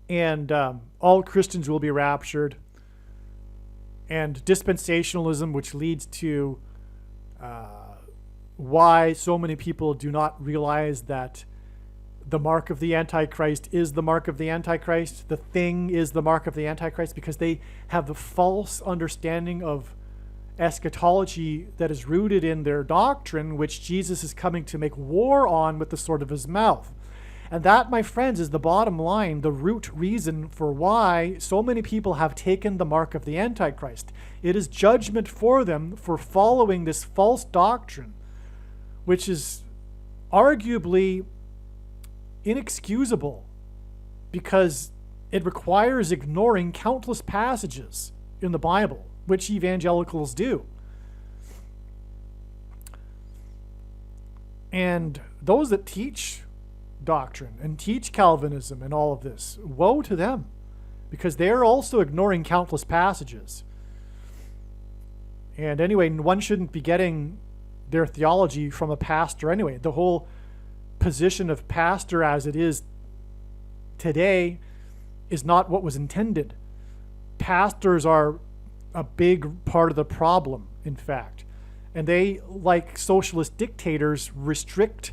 And all Christians will be raptured. And dispensationalism, which leads to why so many people do not realize that the mark of the Antichrist is the mark of the Antichrist. The thing is the mark of the Antichrist, because they have the false understanding of eschatology that is rooted in their doctrine, which Jesus is coming to make war on with the sword of his mouth. And that, my friends, is the bottom line, the root reason for why so many people have taken the mark of the Antichrist. It is judgment for them for following this false doctrine, which is arguably inexcusable because it requires ignoring countless passages in the Bible, which evangelicals do. And those that teach doctrine and teach Calvinism and all of this, woe to them, because they're also ignoring countless passages. And anyway, one shouldn't be getting their theology from a pastor anyway. The whole position of pastor as it is today is not what was intended. Pastors are a big part of the problem, in fact. And they, like socialist dictators, restrict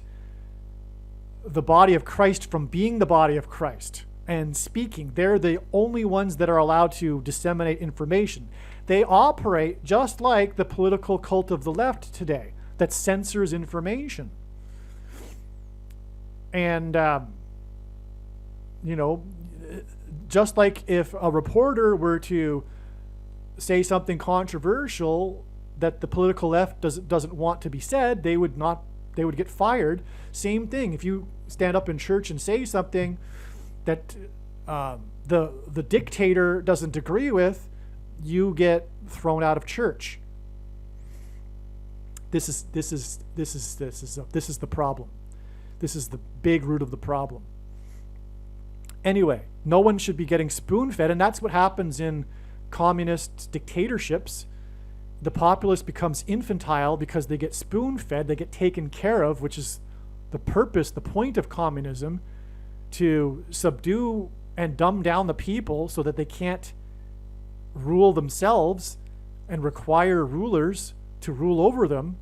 the body of Christ from being the body of Christ and speaking. They're the only ones that are allowed to disseminate information. They operate just like the political cult of the left today that censors information. And, just like if a reporter were to say something controversial that the political left doesn't want to be said, they would get fired. Same thing. If you stand up in church and say something that the dictator doesn't agree with, you get thrown out of church. This is the problem. This is the big root of the problem. Anyway, no one should be getting spoon-fed, and that's what happens in communist dictatorships. The populace becomes infantile because they get spoon-fed, they get taken care of, which is the purpose, the point of communism, to subdue and dumb down the people so that they can't rule themselves and require rulers to rule over them.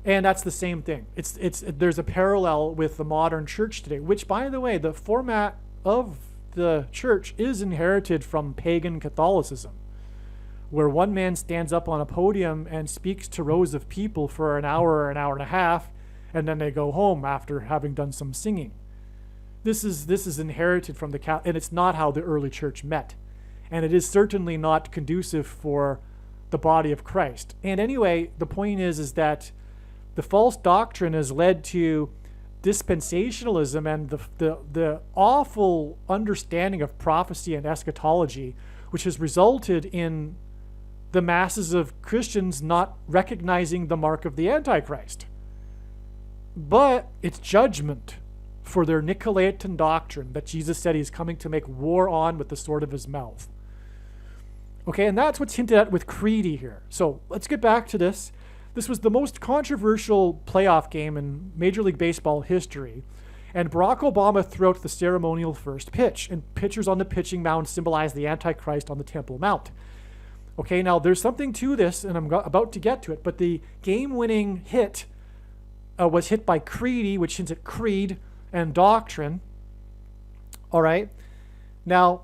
And that's the same thing. There's a parallel with the modern church today, which, by the way, the format of the church is inherited from pagan Catholicism, where one man stands up on a podium and speaks to rows of people for an hour and a half, and then they go home after having done some singing. This is inherited from the and it's not how the early church met, and it is certainly not conducive for the body of Christ. And anyway, the point is that the false doctrine has led to dispensationalism and the awful understanding of prophecy and eschatology, which has resulted in the masses of Christians not recognizing the mark of the Antichrist. But it's judgment for their Nicolaitan doctrine that Jesus said he's coming to make war on with the sword of his mouth. Okay, and that's what's hinted at with Creedy here. So let's get back to this. This was the most controversial playoff game in Major League Baseball history, and Barack Obama threw out the ceremonial first pitch, and pitchers on the pitching mound symbolize the Antichrist on the Temple Mount. Okay, now there's something to this, and I'm about to get to it, but the game-winning hit was hit by Creedy, which hints at creed and doctrine. All right, now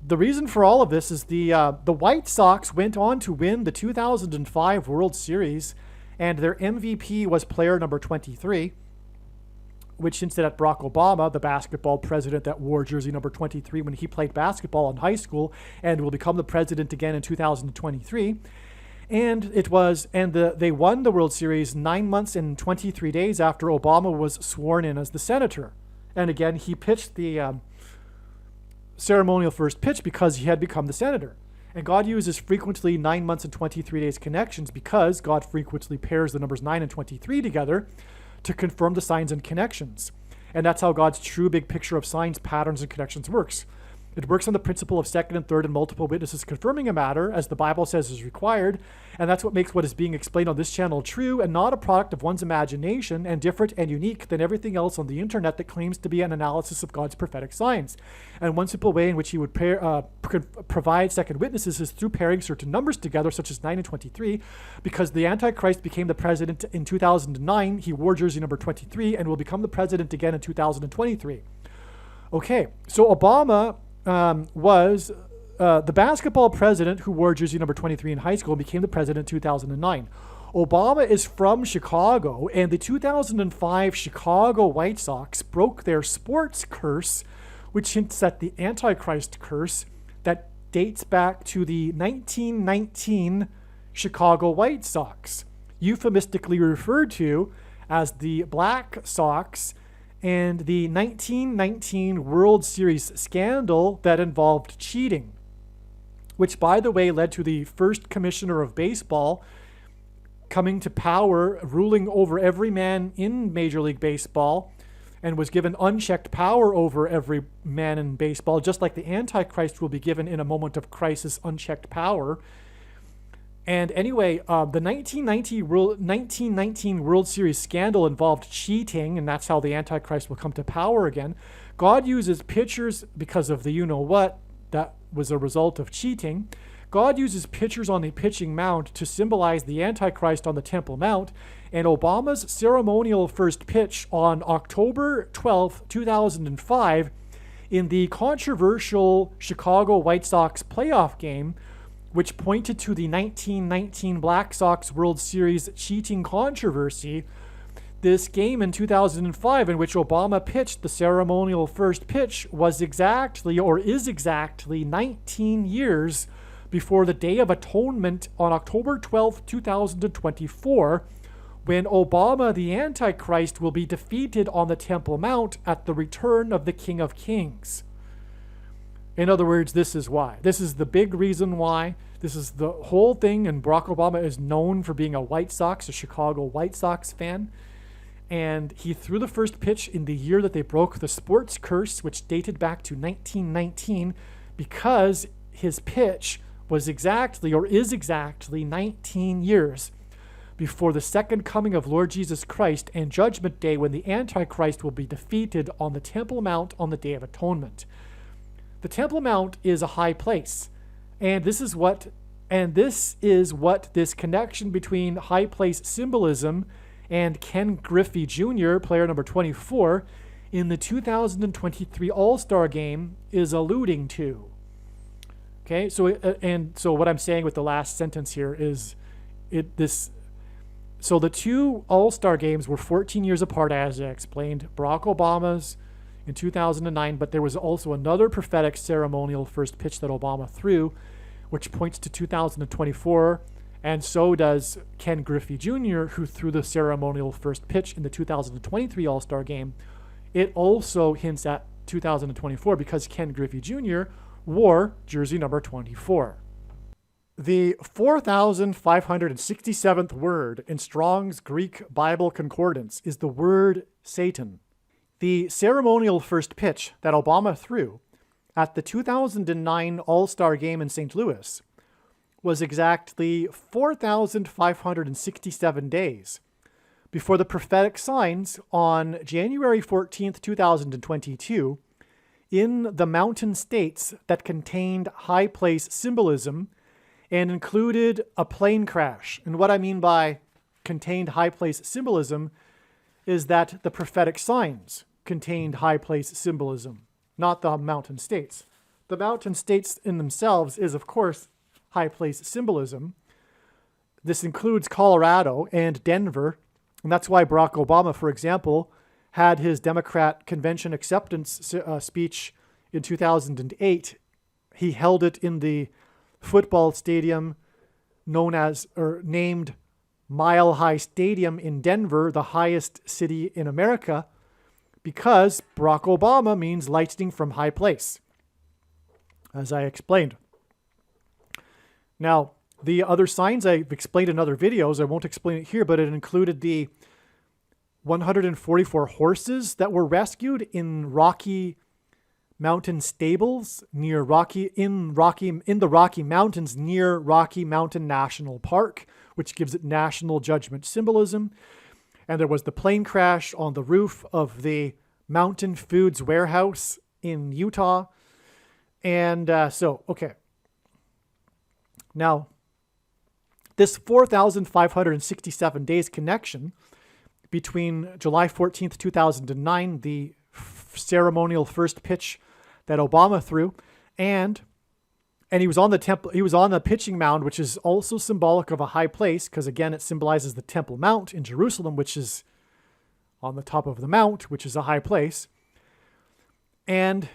the reason for all of this is the White Sox went on to win the 2005 World Series, and their MVP was player number 23, which hinted at Barack Obama, the basketball president that wore jersey number 23 when he played basketball in high school, and will become the president again in 2023. And they won the World Series 9 months and 23 days after Obama was sworn in as the senator. And again, he pitched the ceremonial first pitch because he had become the senator. And God uses frequently 9 months and 23 days connections because God frequently pairs the numbers 9 and 23 together to confirm the signs and connections. And that's how God's true big picture of signs, patterns, and connections works. It works on the principle of second and third and multiple witnesses confirming a matter, as the Bible says is required, and that's what makes what is being explained on this channel true and not a product of one's imagination, and different and unique than everything else on the internet that claims to be an analysis of God's prophetic signs. And one simple way in which he would provide second witnesses is through pairing certain numbers together, such as 9 and 23, because the Antichrist became the president in 2009, he wore jersey number 23, and will become the president again in 2023. Okay, so Obama was the basketball president who wore jersey number 23 in high school and became the president in 2009. Obama is from Chicago, and the 2005 Chicago White Sox broke their sports curse, which hints at the Antichrist curse that dates back to the 1919 Chicago White Sox, euphemistically referred to as the Black Sox, and the 1919 World Series scandal that involved cheating, which, by the way, led to the first commissioner of baseball coming to power, ruling over every man in Major League Baseball, and was given unchecked power over every man in baseball, just like the Antichrist will be given in a moment of crisis unchecked power. And anyway, the 1919 World Series scandal involved cheating, and that's how the Antichrist will come to power again. God uses pitchers because of the you-know-what that was a result of cheating. God uses pictures on the pitching mound to symbolize the Antichrist on the Temple Mount, and Obama's ceremonial first pitch on October 12, 2005, in the controversial Chicago White Sox playoff game, which pointed to the 1919 Black Sox World Series cheating controversy. This game in 2005, in which Obama pitched the ceremonial first pitch, was exactly, or is exactly, 19 years before the Day of Atonement on October 12, 2024, when Obama, the Antichrist, will be defeated on the Temple Mount at the return of the King of Kings. In other words, this is why. This is the big reason why. This is the whole thing, and Barack Obama is known for being a Chicago White Sox fan. And he threw the first pitch in the year that they broke the sports curse, which dated back to 1919, because his pitch was exactly, or is exactly, 19 years before the second coming of Lord Jesus Christ and Judgment Day, when the Antichrist will be defeated on the Temple Mount on the Day of Atonement. The Temple Mount is a high place, and this is what this connection between high place symbolism and Ken Griffey Jr., player number 24, in the 2023 All-Star Game is alluding to. Okay, so what I'm saying with the last sentence here is so the two All-Star Games were 14 years apart, as I explained. Barack Obama's in 2009, but there was also another prophetic ceremonial first pitch that Obama threw, which points to 2024, and so does Ken Griffey Jr., who threw the ceremonial first pitch in the 2023 All-Star Game. It also hints at 2024 because Ken Griffey Jr. wore jersey number 24. The 4,567th word in Strong's Greek Bible Concordance is the word Satan. The ceremonial first pitch that Obama threw at the 2009 All-Star Game in St. Louis was exactly 4,567 days before the prophetic signs on January 14th, 2022, in the mountain states that contained high place symbolism and included a plane crash. And what I mean by contained high place symbolism is that the prophetic signs contained high place symbolism, not the mountain states. The mountain states in themselves is, of course, high place symbolism. This includes Colorado and Denver, and that's why Barack Obama, for example, had his Democrat convention acceptance speech in 2008. He held it in the football stadium named Mile High Stadium in Denver, the highest city in America, because Barack Obama means lightning from high place, as I explained. Now, the other signs I've explained in other videos, I won't explain it here, but it included the 144 horses that were rescued in Rocky Mountain stables near in the Rocky Mountains near Rocky Mountain National Park, which gives it national judgment symbolism. And there was the plane crash on the roof of the Mountain Foods warehouse in Utah. And okay. Now, this 4,567 days connection between July 14th, 2009, the ceremonial first pitch that Obama threw, and he was on the pitching mound, which is also symbolic of a high place, because again it symbolizes the Temple Mount in Jerusalem, which is on the top of the mount, which is a high place. And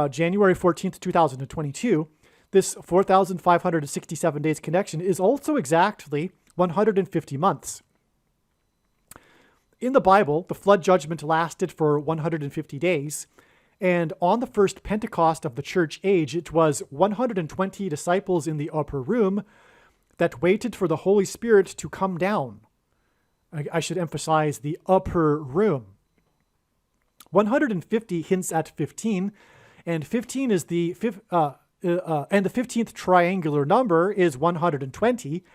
January 14th, 2022, this 4,567 days connection is also exactly 150 months. In the Bible, the flood judgment lasted for 150 days, and on the first Pentecost of the church age, it was 120 disciples in the upper room that waited for the Holy Spirit to come down. I should emphasize the upper room. 150 hints at 15, and 15 is the and the 15th triangular number is 120.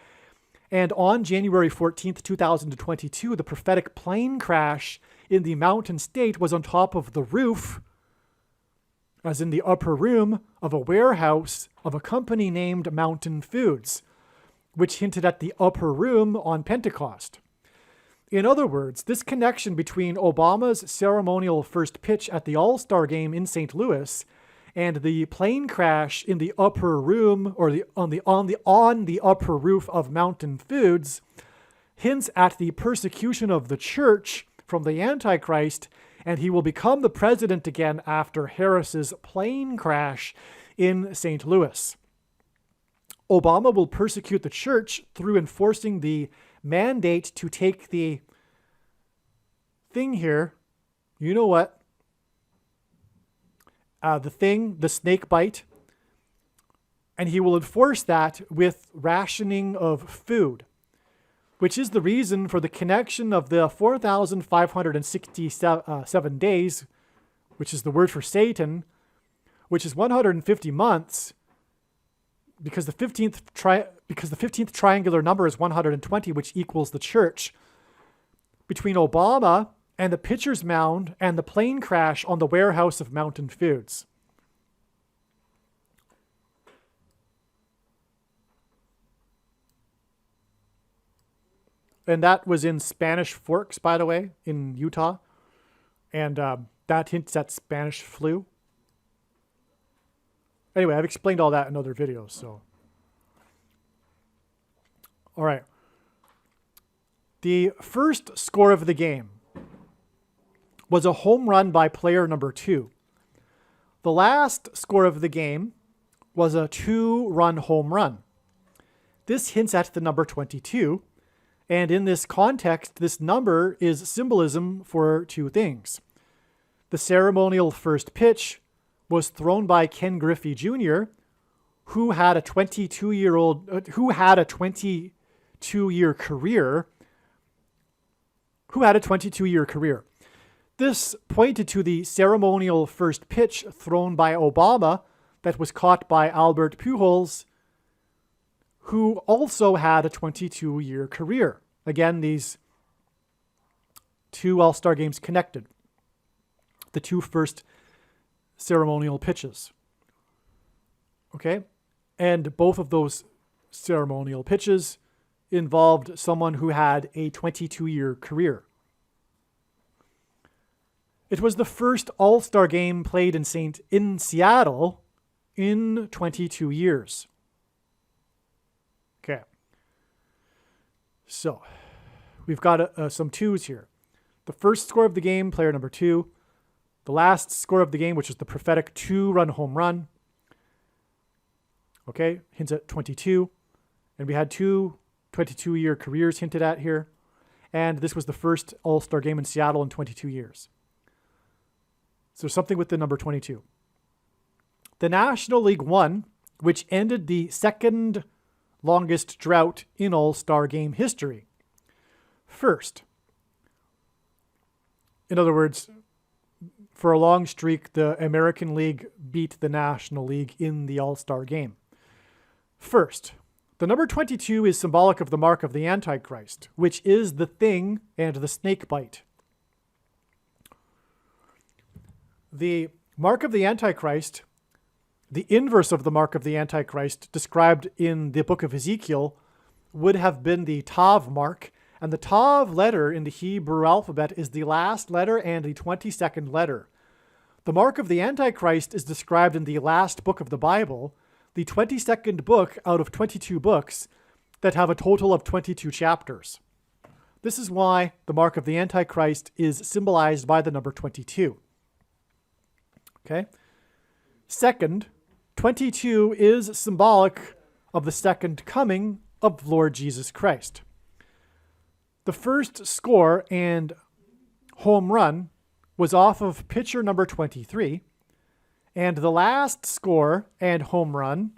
And on January 14th, 2022, the prophetic plane crash in the mountain state was on top of the roof as in the upper room of a warehouse of a company named Mountain Foods, which hinted at the upper room on Pentecost. In other words, this connection between Obama's ceremonial first pitch at the All-Star Game in St. Louis and the plane crash in the upper room, or on the upper roof of Mountain Foods, hints at the persecution of the church from the Antichrist, and he will become the president again after Harris's plane crash in St. Louis. Obama will persecute the church through enforcing the mandate to take the thing here, you know what? The snake bite, and he will enforce that with rationing of food, which is the reason for the connection of the 4,567 days, which is the word for Satan, which is 150 months, because the 15th triangular number is 120, which equals the church, between Obama and the pitcher's mound and the plane crash on the warehouse of Mountain Foods. And that was in Spanish Forks, by the way, in Utah. And that hints at Spanish flu. Anyway, I've explained all that in other videos, so. All right. The first score of the game was a home run by player number 2. The last score of the game was a 2-run home run. This hints at the number 22, and in this context, this number is symbolism for 2 things. The ceremonial first pitch was thrown by Ken Griffey Jr., who had a 22-year career. This pointed to the ceremonial first pitch thrown by Obama that was caught by Albert Pujols, who also had a 22-year career. Again, these 2 All-Star games connected. The 2 first ceremonial pitches. Okay? And both of those ceremonial pitches involved someone who had a 22-year career. It was the first All-Star game played in Seattle in 22 years. Okay. So, we've got some 2s here. The first score of the game, player number 2. The last score of the game, which is the prophetic 2-run home run. Okay, hints at 22. And we had 2 22-year careers hinted at here. And this was the first All-Star game in Seattle in 22 years. So something with the number 22. The National League won, which ended the second longest drought in All-Star game history. First. In other words, for a long streak, the American League beat the National League in the All-Star game. First, the number 22 is symbolic of the mark of the Antichrist, which is the thing and the snake bite. The mark of the Antichrist, the inverse of the mark of the Antichrist described in the book of Ezekiel, would have been the Tav mark, and the Tav letter in the Hebrew alphabet is the last letter and the 22nd letter. The mark of the Antichrist is described in the last book of the Bible, the 22nd book out of 22 books that have a total of 22 chapters. This is why the mark of the Antichrist is symbolized by the number 22. Okay? Second, 22 is symbolic of the second coming of Lord Jesus Christ. The first score and home run was off of pitcher number 23, and the last score and home run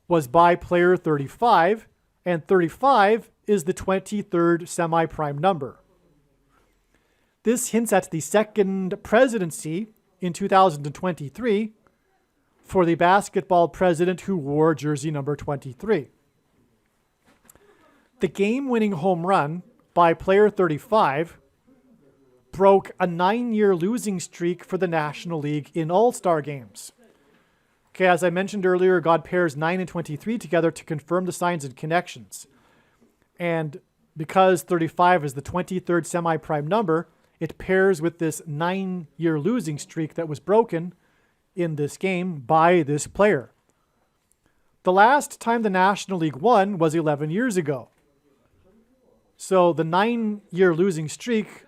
was by player 35, and 35 is the 23rd semi-prime number. This hints at the second presidency in 2023 for the basketball president who wore jersey number 23. The game-winning home run by player 35 broke a 9-year losing streak for the National League in All-Star games. Okay, as I mentioned earlier, God pairs 9 and 23 together to confirm the signs and connections. And because 35 is the 23rd semi-prime number, it pairs with this 9-year losing streak that was broken in this game by this player. The last time the National League won was 11 years ago. So the 9-year losing streak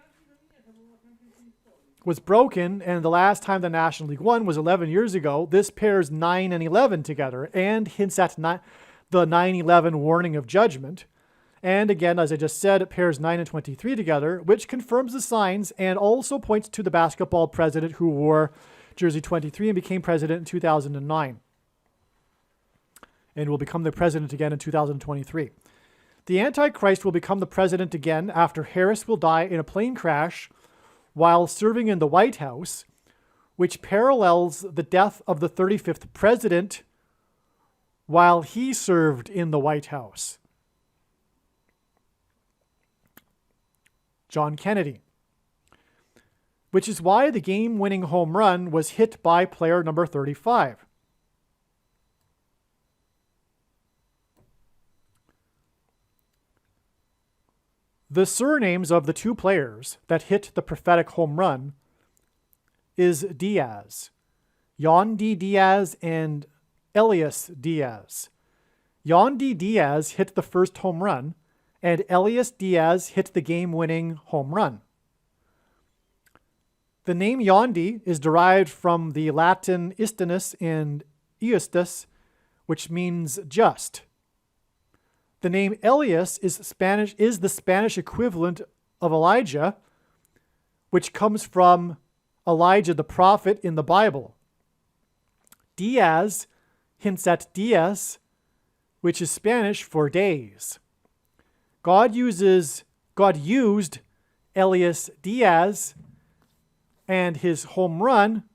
was broken, and the last time the National League won was 11 years ago. This pairs 9 and 11 together and hints at the 9/11 warning of judgment. And again, as I just said, it pairs 9 and 23 together, which confirms the signs and also points to the basketball president who wore jersey 23 and became president in 2009. And will become the president again in 2023. The Antichrist will become the president again after Harris will die in a plane crash while serving in the White House, which parallels the death of the 35th president while he served in the White House. John Kennedy. Which is why the game-winning home run was hit by player number 35. The surnames of the two players that hit the prophetic home run is Diaz. Yandy Diaz and Elias Diaz. Yandy Diaz hit the first home run, and Elias Diaz hit the game-winning home run. The name Yandy is derived from the Latin istinus and iustus, which means just. The name Elias is the Spanish equivalent of Elijah, which comes from Elijah the prophet in the Bible. Diaz hints at dias, which is Spanish for days. God used Elias Diaz and his home run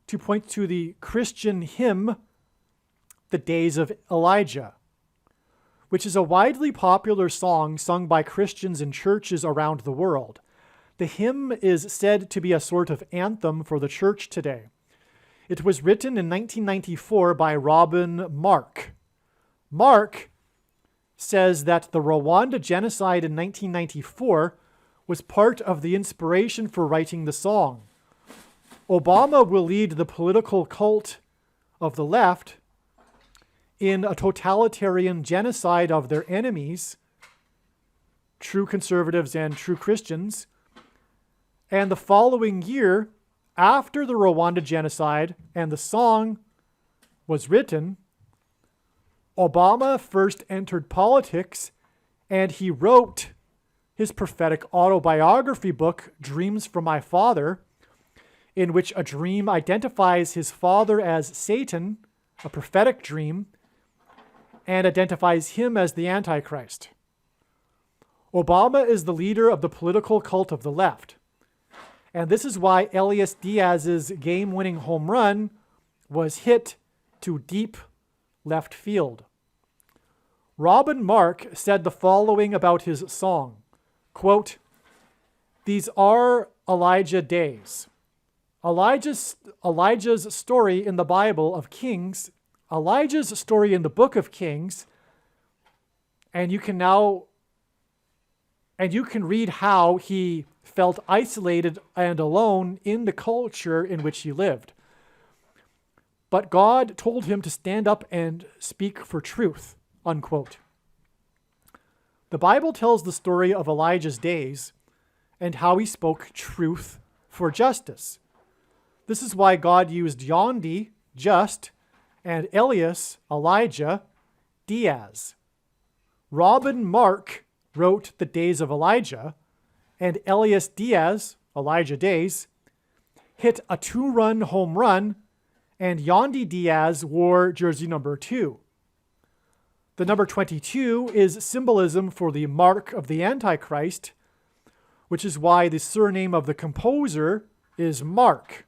to point to the Christian hymn, The Days of Elijah, which is a widely popular song sung by Christians in churches around the world. The hymn is said to be a sort of anthem for the church today. It was written in 1994 by Robin Mark. Mark says that the Rwanda genocide in 1994 was part of the inspiration for writing the song. Obama will lead the political cult of the left in a totalitarian genocide of their enemies, true conservatives and true Christians. And the following year, after the Rwanda genocide and the song was written, Obama first entered politics and he wrote his prophetic autobiography book, Dreams from My Father, in which a dream identifies his father as Satan, a prophetic dream, and identifies him as the Antichrist. Obama is the leader of the political cult of the left. And this is why Elias Diaz's game-winning home run was hit to deep left field. Robin Mark said the following about his song, quote, "These are Elijah days. Elijah's story in the Bible of Kings, Elijah's story in the book of Kings, and you can read how he felt isolated and alone in the culture in which he lived. But God told him to stand up and speak for truth," unquote. The Bible tells the story of Elijah's days and how he spoke truth for justice. This is why God used Yandy, just, and Elias, Elijah, Diaz. Robin Mark wrote The Days of Elijah, and Elias Diaz, Elijah Days, hit a 2-run home run, and Yandy Diaz wore jersey number 2. The number 22 is symbolism for the mark of the Antichrist, which is why the surname of the composer is Mark.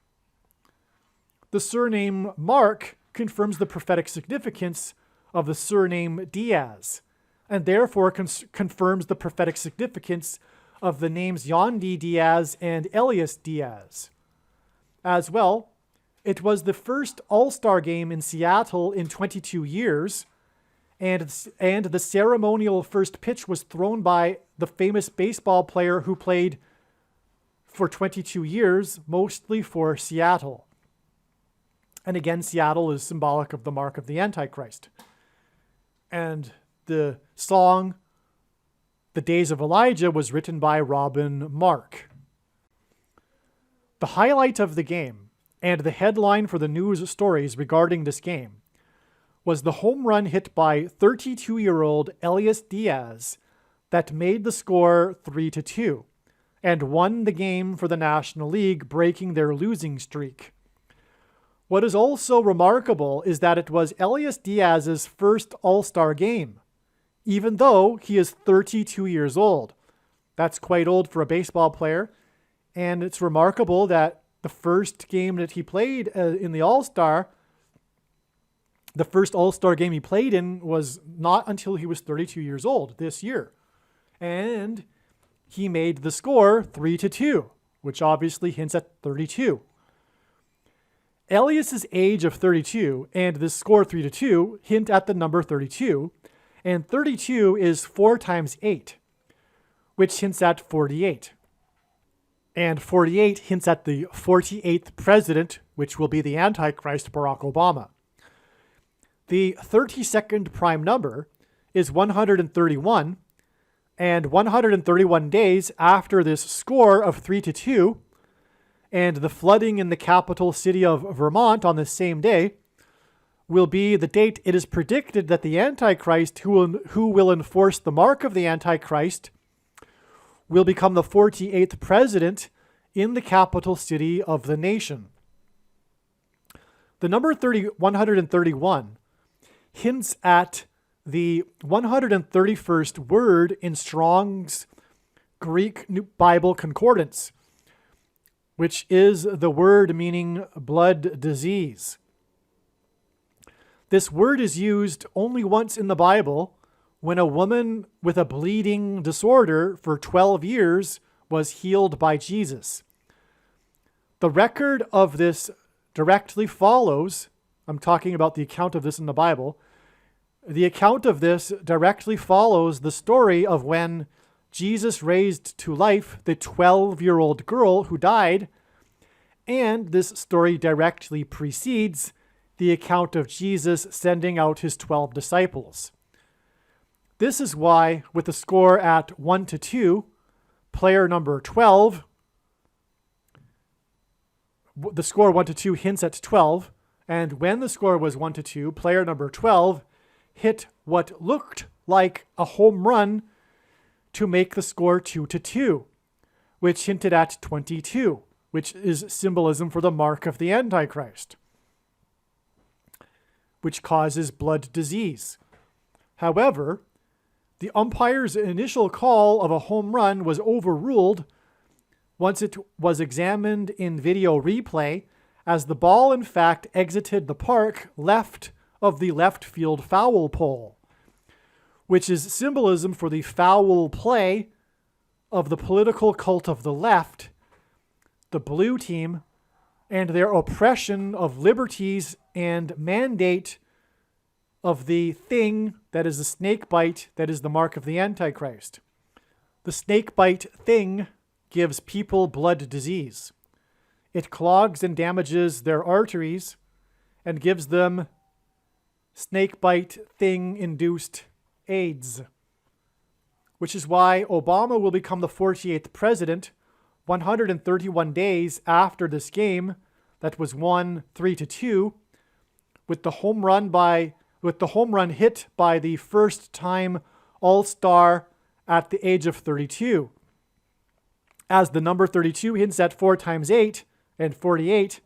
The surname Mark confirms the prophetic significance of the surname Diaz, and therefore confirms the prophetic significance of the names Yandy Diaz and Elias Diaz. As well, it was the first All-Star game in Seattle in 22 years, and the ceremonial first pitch was thrown by the famous baseball player who played for 22 years, mostly for Seattle. And again, Seattle is symbolic of the mark of the Antichrist. And the song, The Days of Elijah, was written by Robin Mark. The highlight of the game, and the headline for the news stories regarding this game, was the home run hit by 32-year-old Elias Diaz that made the score 3-2 and won the game for the National League, breaking their losing streak. What is also remarkable is that it was Elias Diaz's first All-Star game, even though he is 32 years old. That's quite old for a baseball player, and it's remarkable that the first game that he played in the All-Star, the first All-Star game he played in was not until he was 32 years old this year. And he made the score 3-2, which obviously hints at 32. Elias's age of 32 and the score 3-2 hint at the number 32, and 32 is 4 times 8, which hints at 48. And 48 hints at the 48th president, which will be the Antichrist, Barack Obama. The 32nd prime number is 131, and 131 days after this score of 3-2, and the flooding in the capital city of Vermont on the same day, will be the date it is predicted that the Antichrist, who will enforce the mark of the Antichrist, will become the 48th president in the capital city of the nation. The number 131 hints at the 131st word in Strong's Greek Bible Concordance, which is the word meaning blood disease. This word is used only once in the Bible, when a woman with a bleeding disorder for 12 years was healed by Jesus. The record of this directly follows, I'm talking about the account of this in the Bible, the account of this directly follows the story of when Jesus raised to life the 12-year-old girl who died, and this story directly precedes the account of Jesus sending out his 12 disciples. This is why, with the score at 1-2, player number 12, the score 1-2 hints at 12, and when the score was 1-2, player number 12 hit what looked like a home run to make the score 2-2, which hinted at 22, which is symbolism for the mark of the Antichrist, which causes blood disease. However, the umpire's initial call of a home run was overruled once it was examined in video replay, as the ball in fact exited the park left of the left field foul pole, which is symbolism for the foul play of the political cult of the left, the blue team, and their oppression of liberties and mandate of the thing that is the snake bite that is the mark of the Antichrist. The snake bite thing gives people blood disease. It clogs and damages their arteries and gives them snake bite thing induced AIDS, which is why Obama will become the 48th president 131 days after this game that was won 3-2, with the home run hit by the first-time All-Star at the age of 32. As the number 32 hints at 4 times 8 and 48,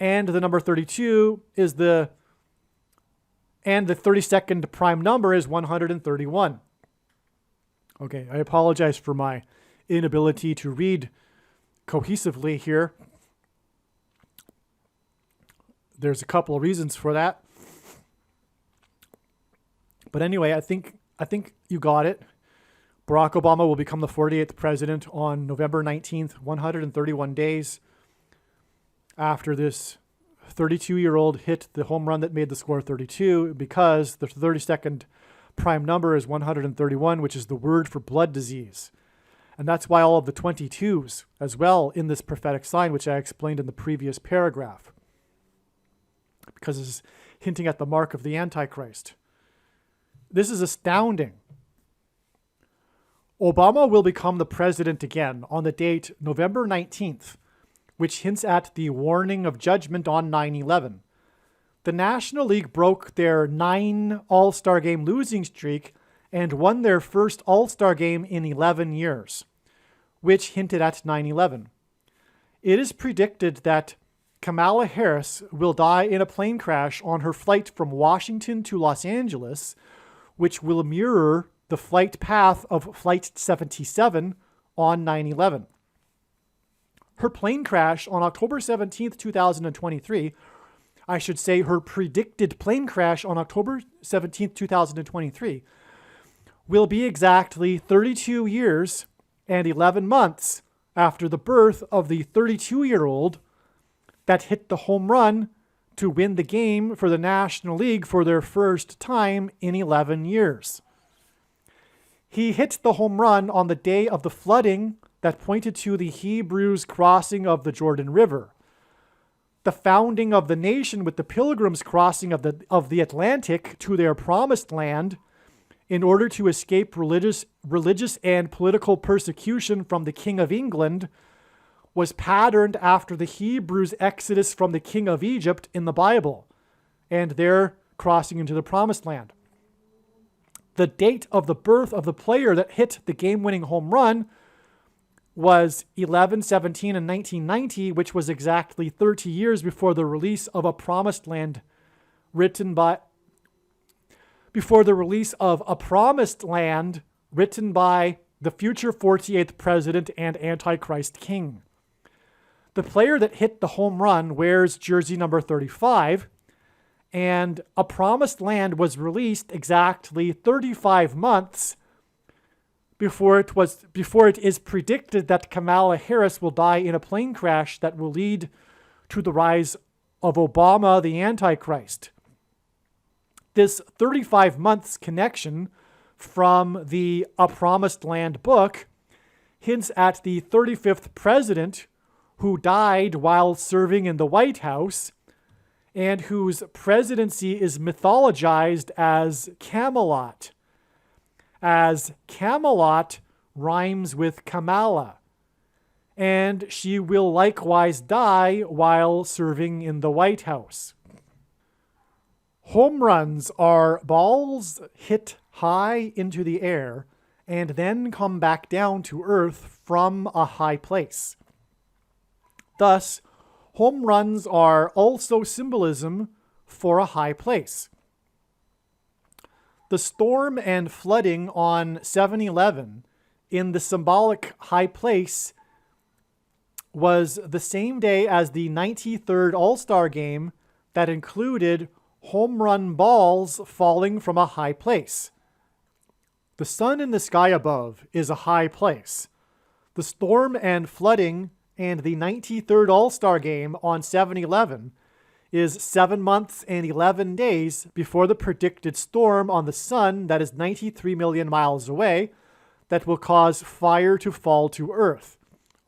and the number 32 is the 32nd prime number is 131. Okay, I apologize for my inability to read cohesively here. There's a couple of reasons for that. But anyway, I think you got it. Barack Obama will become the 48th president on November 19th, 131 days after this 32-year-old hit the home run that made the score 32, because the 32nd prime number is 131, which is the word for blood disease. And that's why all of the 22s as well in this prophetic sign, which I explained in the previous paragraph, because it's hinting at the mark of the Antichrist. This is astounding. Obama will become the president again on the date November 19th, which hints at the warning of judgment on 9/11. The National League broke their 9 All-Star Game losing streak and won their first All-Star Game in 11 years, which hinted at 9/11. It is predicted that Kamala Harris will die in a plane crash on her flight from Washington to Los Angeles, which will mirror the flight path of Flight 77 on 9/11. Her plane crash on October 17th, 2023, I should say her predicted plane crash on October 17th, 2023, will be exactly 32 years and 11 months after the birth of the 32-year-old that hit the home run to win the game for the National League for their first time in 11 years. He hit the home run on the day of the flooding that pointed to the Hebrews' crossing of the Jordan River, the founding of the nation with the Pilgrims' crossing of the Atlantic to their promised land in order to escape religious and political persecution from the King of England, was patterned after the Hebrews' exodus from the King of Egypt in the Bible and their crossing into the promised land. The date of the birth of the player that hit the game-winning home run was 11/17 in 1990, which was exactly 30 years before the release of A Promised Land written by the future 48th president and Antichrist king. The player that hit the home run wears jersey number 35, and A Promised Land was released exactly 35 months before it is predicted that Kamala Harris will die in a plane crash that will lead to the rise of Obama, the Antichrist. This 35 months connection from the A Promised Land book hints at the 35th president who died while serving in the White House and whose presidency is mythologized as Camelot, as Camelot rhymes with Kamala, and she will likewise die while serving in the White House. Home runs are balls hit high into the air and then come back down to earth from a high place. Thus, home runs are also symbolism for a high place. The storm and flooding on 7/11 in the symbolic high place was the same day as the 93rd All-Star Game that included home run balls falling from a high place. The sun in the sky above is a high place. The storm and flooding and the 93rd All-Star Game on 7/11 is 7 months and 11 days before the predicted storm on the sun that is 93 million miles away that will cause fire to fall to earth.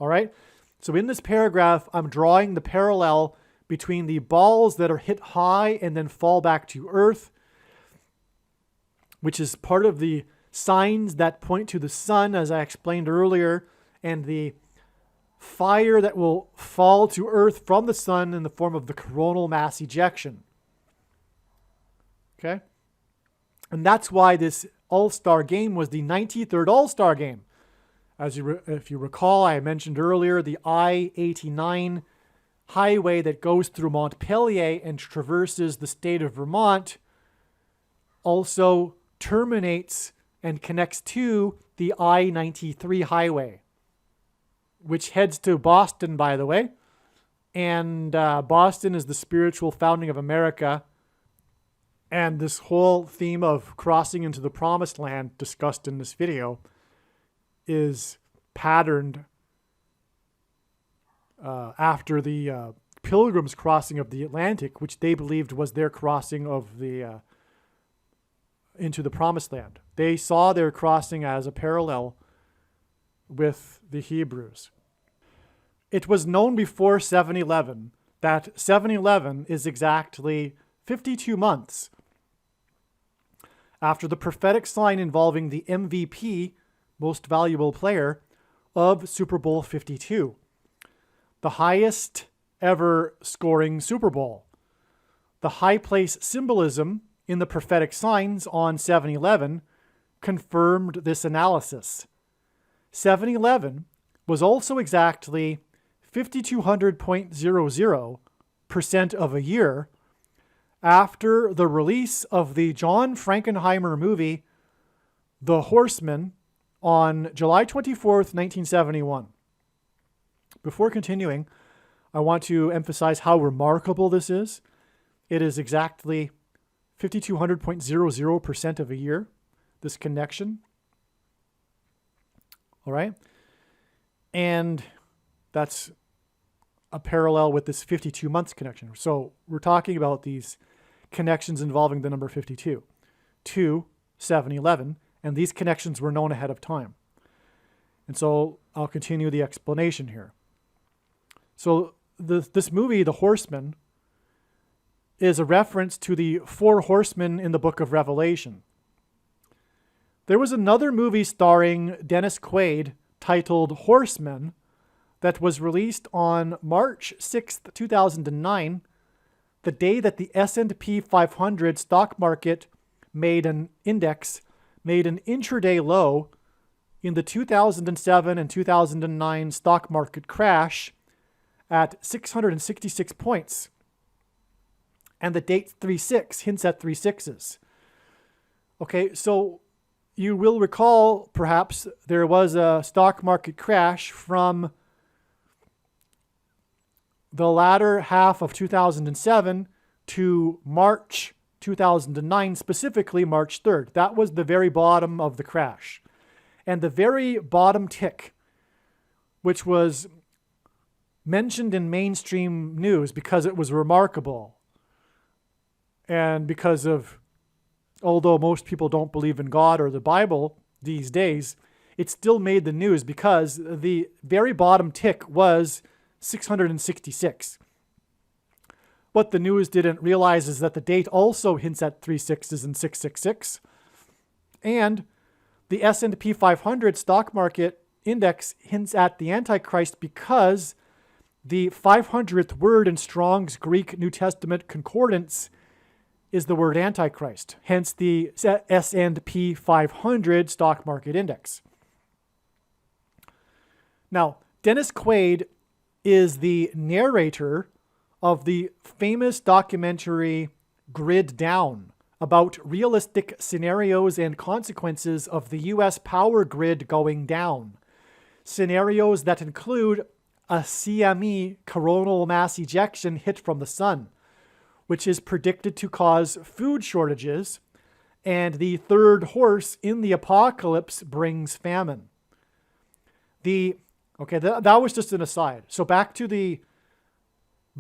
All right? So in this paragraph, I'm drawing the parallel between the balls that are hit high and then fall back to earth, which is part of the signs that point to the sun, as I explained earlier, and the fire that will fall to earth from the sun in the form of the coronal mass ejection. Okay? And that's why this All-Star Game was the 93rd All-Star Game. If you recall, I mentioned earlier the I-89 highway that goes through Montpelier and traverses the state of Vermont also terminates and connects to the I-93 highway, which heads to Boston, by the way. And Boston is the spiritual founding of America. And this whole theme of crossing into the promised land discussed in this video is patterned after the Pilgrims' crossing of the Atlantic, which they believed was their crossing of the into the Promised Land. They saw their crossing as a parallel with the Hebrews. It was known before 711 that 711 is exactly 52 months after the prophetic sign involving the MVP, most valuable player, of Super Bowl 52, the highest ever scoring Super Bowl. The high place symbolism in the prophetic signs on 711 confirmed this analysis. 711 was also exactly 5200.00% of a year after the release of the John Frankenheimer movie The Horseman on July 24th, 1971. Before continuing, I want to emphasize how remarkable this is. It is exactly 5200.00% of a year, this connection. All right? And that's a parallel with this 52 months connection. So we're talking about these connections involving the number 52 to 711, and these connections were known ahead of time. And so I'll continue the explanation here. So this movie, The Horseman, is a reference to the four horsemen in the book of Revelation. There was another movie starring Dennis Quaid titled Horsemen that was released on March 6th, 2009, the day that the S&P 500 stock market made an intraday low in the 2007 and 2009 stock market crash at 666 points. And the date 36 hints at 3 sixes. Okay, so you will recall, perhaps, there was a stock market crash from the latter half of 2007 to March 2009, specifically March 3rd. That was the very bottom of the crash. And the very bottom tick, which was mentioned in mainstream news because it was remarkable, and because of, although most people don't believe in God or the Bible these days, it still made the news because the very bottom tick was 666. What the news didn't realize is that the date also hints at 3 sixes and 666. And the S&P 500 stock market index hints at the Antichrist because the 500th word in Strong's Greek New Testament concordance is the word Antichrist, hence the S&P 500 stock market index. Now, Dennis Quaid is the narrator of the famous documentary Grid Down about realistic scenarios and consequences of the U.S. power grid going down. Scenarios that include a CME, coronal mass ejection, hit from the sun, which is predicted to cause food shortages, and the third horse in the apocalypse brings famine. That was just an aside. So back to the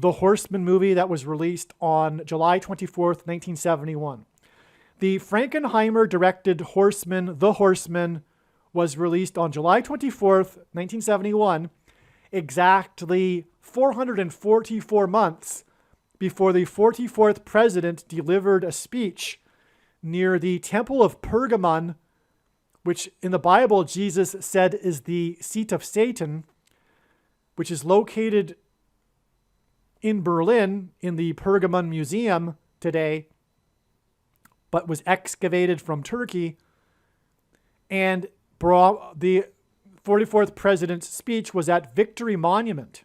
Horseman movie that was released on July 24th, 1971. The Frankenheimer-directed Horseman, The Horseman, was released on July 24th, 1971, exactly 444 months before the 44th president delivered a speech near the Temple of Pergamon, which in the Bible Jesus said is the seat of Satan, which is located in Berlin in the Pergamon Museum today, but was excavated from Turkey. And the 44th president's speech was at Victory Monument,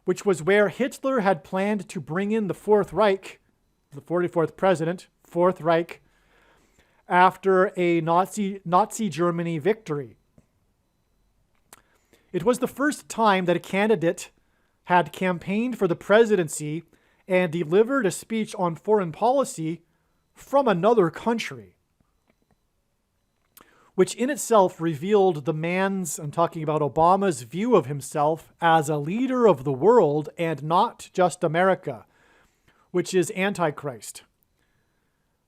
which was where Hitler had planned to bring in the Fourth Reich, the 44th president, Fourth Reich, after a Nazi Germany victory. It was the first time that a candidate had campaigned for the presidency and delivered a speech on foreign policy from another country. which in itself revealed I'm talking about Obama's view of himself as a leader of the world and not just America, which is Antichrist.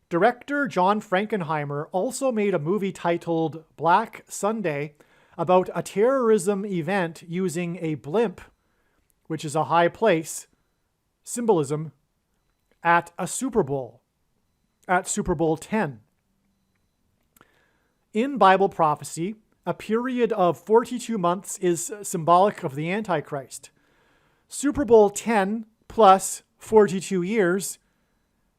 Director John Frankenheimer also made a movie titled Black Sunday about a terrorism event using a blimp, which is a high place, symbolism, at a Super Bowl, at Super Bowl 10. In Bible prophecy, a period of 42 months is symbolic of the Antichrist. Super Bowl 10 plus 42 years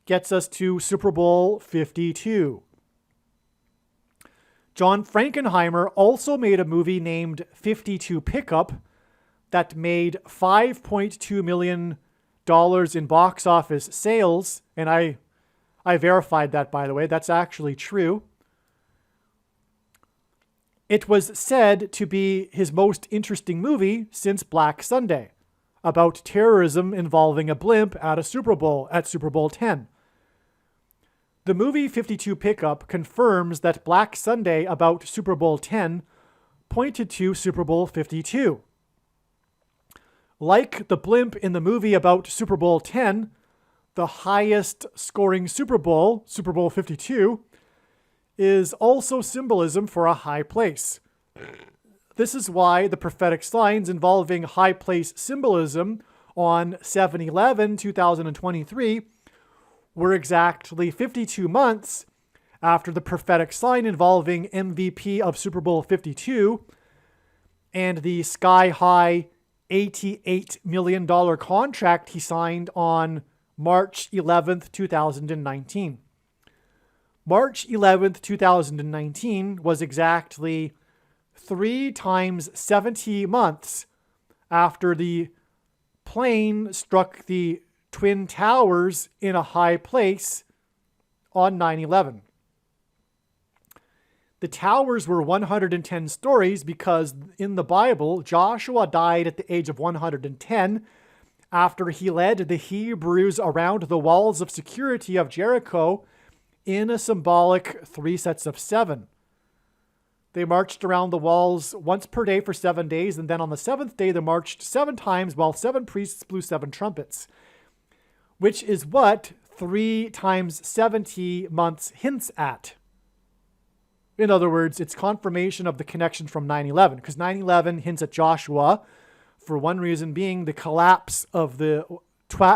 gets us to Super Bowl 52. John Frankenheimer also made a movie named 52 Pickup that made $5.2 million in box office sales, and I verified that, by the way. That's actually true. It was said to be his most interesting movie since Black Sunday, about terrorism involving a blimp at a Super Bowl at Super Bowl 10. The movie 52 Pickup confirms that Black Sunday about Super Bowl 10 pointed to Super Bowl 52. Like the blimp in the movie about Super Bowl 10, the highest scoring Super Bowl, Super Bowl 52, is also symbolism for a high place. This is why the prophetic signs involving high place symbolism on 7/11/2023 were exactly 52 months after the prophetic sign involving MVP of Super Bowl 52 and the sky-high $88 million contract he signed on March 11th, 2019. March 11th, 2019 was exactly 3 times 70 months after the plane struck the Twin Towers in a high place on 9/11. The towers were 110 stories because in the Bible, Joshua died at the age of 110 after he led the Hebrews around the walls of security of Jericho in a symbolic 3 sets of 7. They marched around the walls once per day for 7 days, and then on the 7th day they marched 7 times while 7 priests blew 7 trumpets, which is what 3 times 70 months hints at. In other words, it's confirmation of the connection from 9/11, because 9/11 hints at Joshua, for one reason being the collapse of the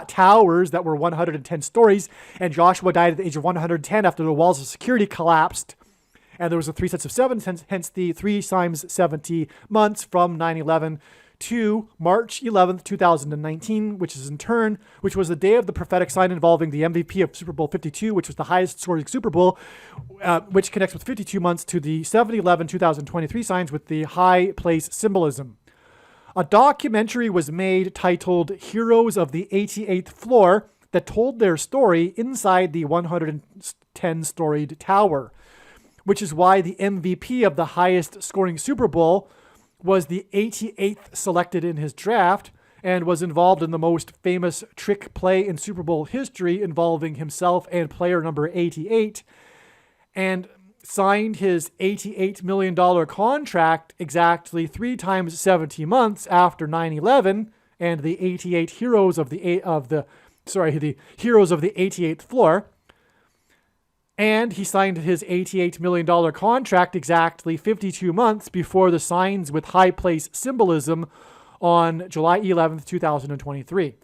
towers that were 110 stories, and Joshua died at the age of 110 after the walls of security collapsed, and there was a 3 sets of 7, hence the 3 times 70 months from 9/11 to March 11th, 2019, which was the day of the prophetic sign involving the MVP of Super Bowl 52, which was the highest scoring Super Bowl, which connects with 52 months to the 7/11/2023 signs with the high place symbolism. A documentary was made titled Heroes of the 88th Floor that told their story inside the 110-storied tower, which is why the MVP of the highest scoring Super Bowl was the 88th selected in his draft and was involved in the most famous trick play in Super Bowl history involving himself and player number 88, and signed his $88 million contract exactly 3 times 70 months after 9/11 and the 88 heroes of the heroes of the 88th floor. And he signed his $88 million contract exactly 52 months before the signs with high place symbolism on July 11th, 2023.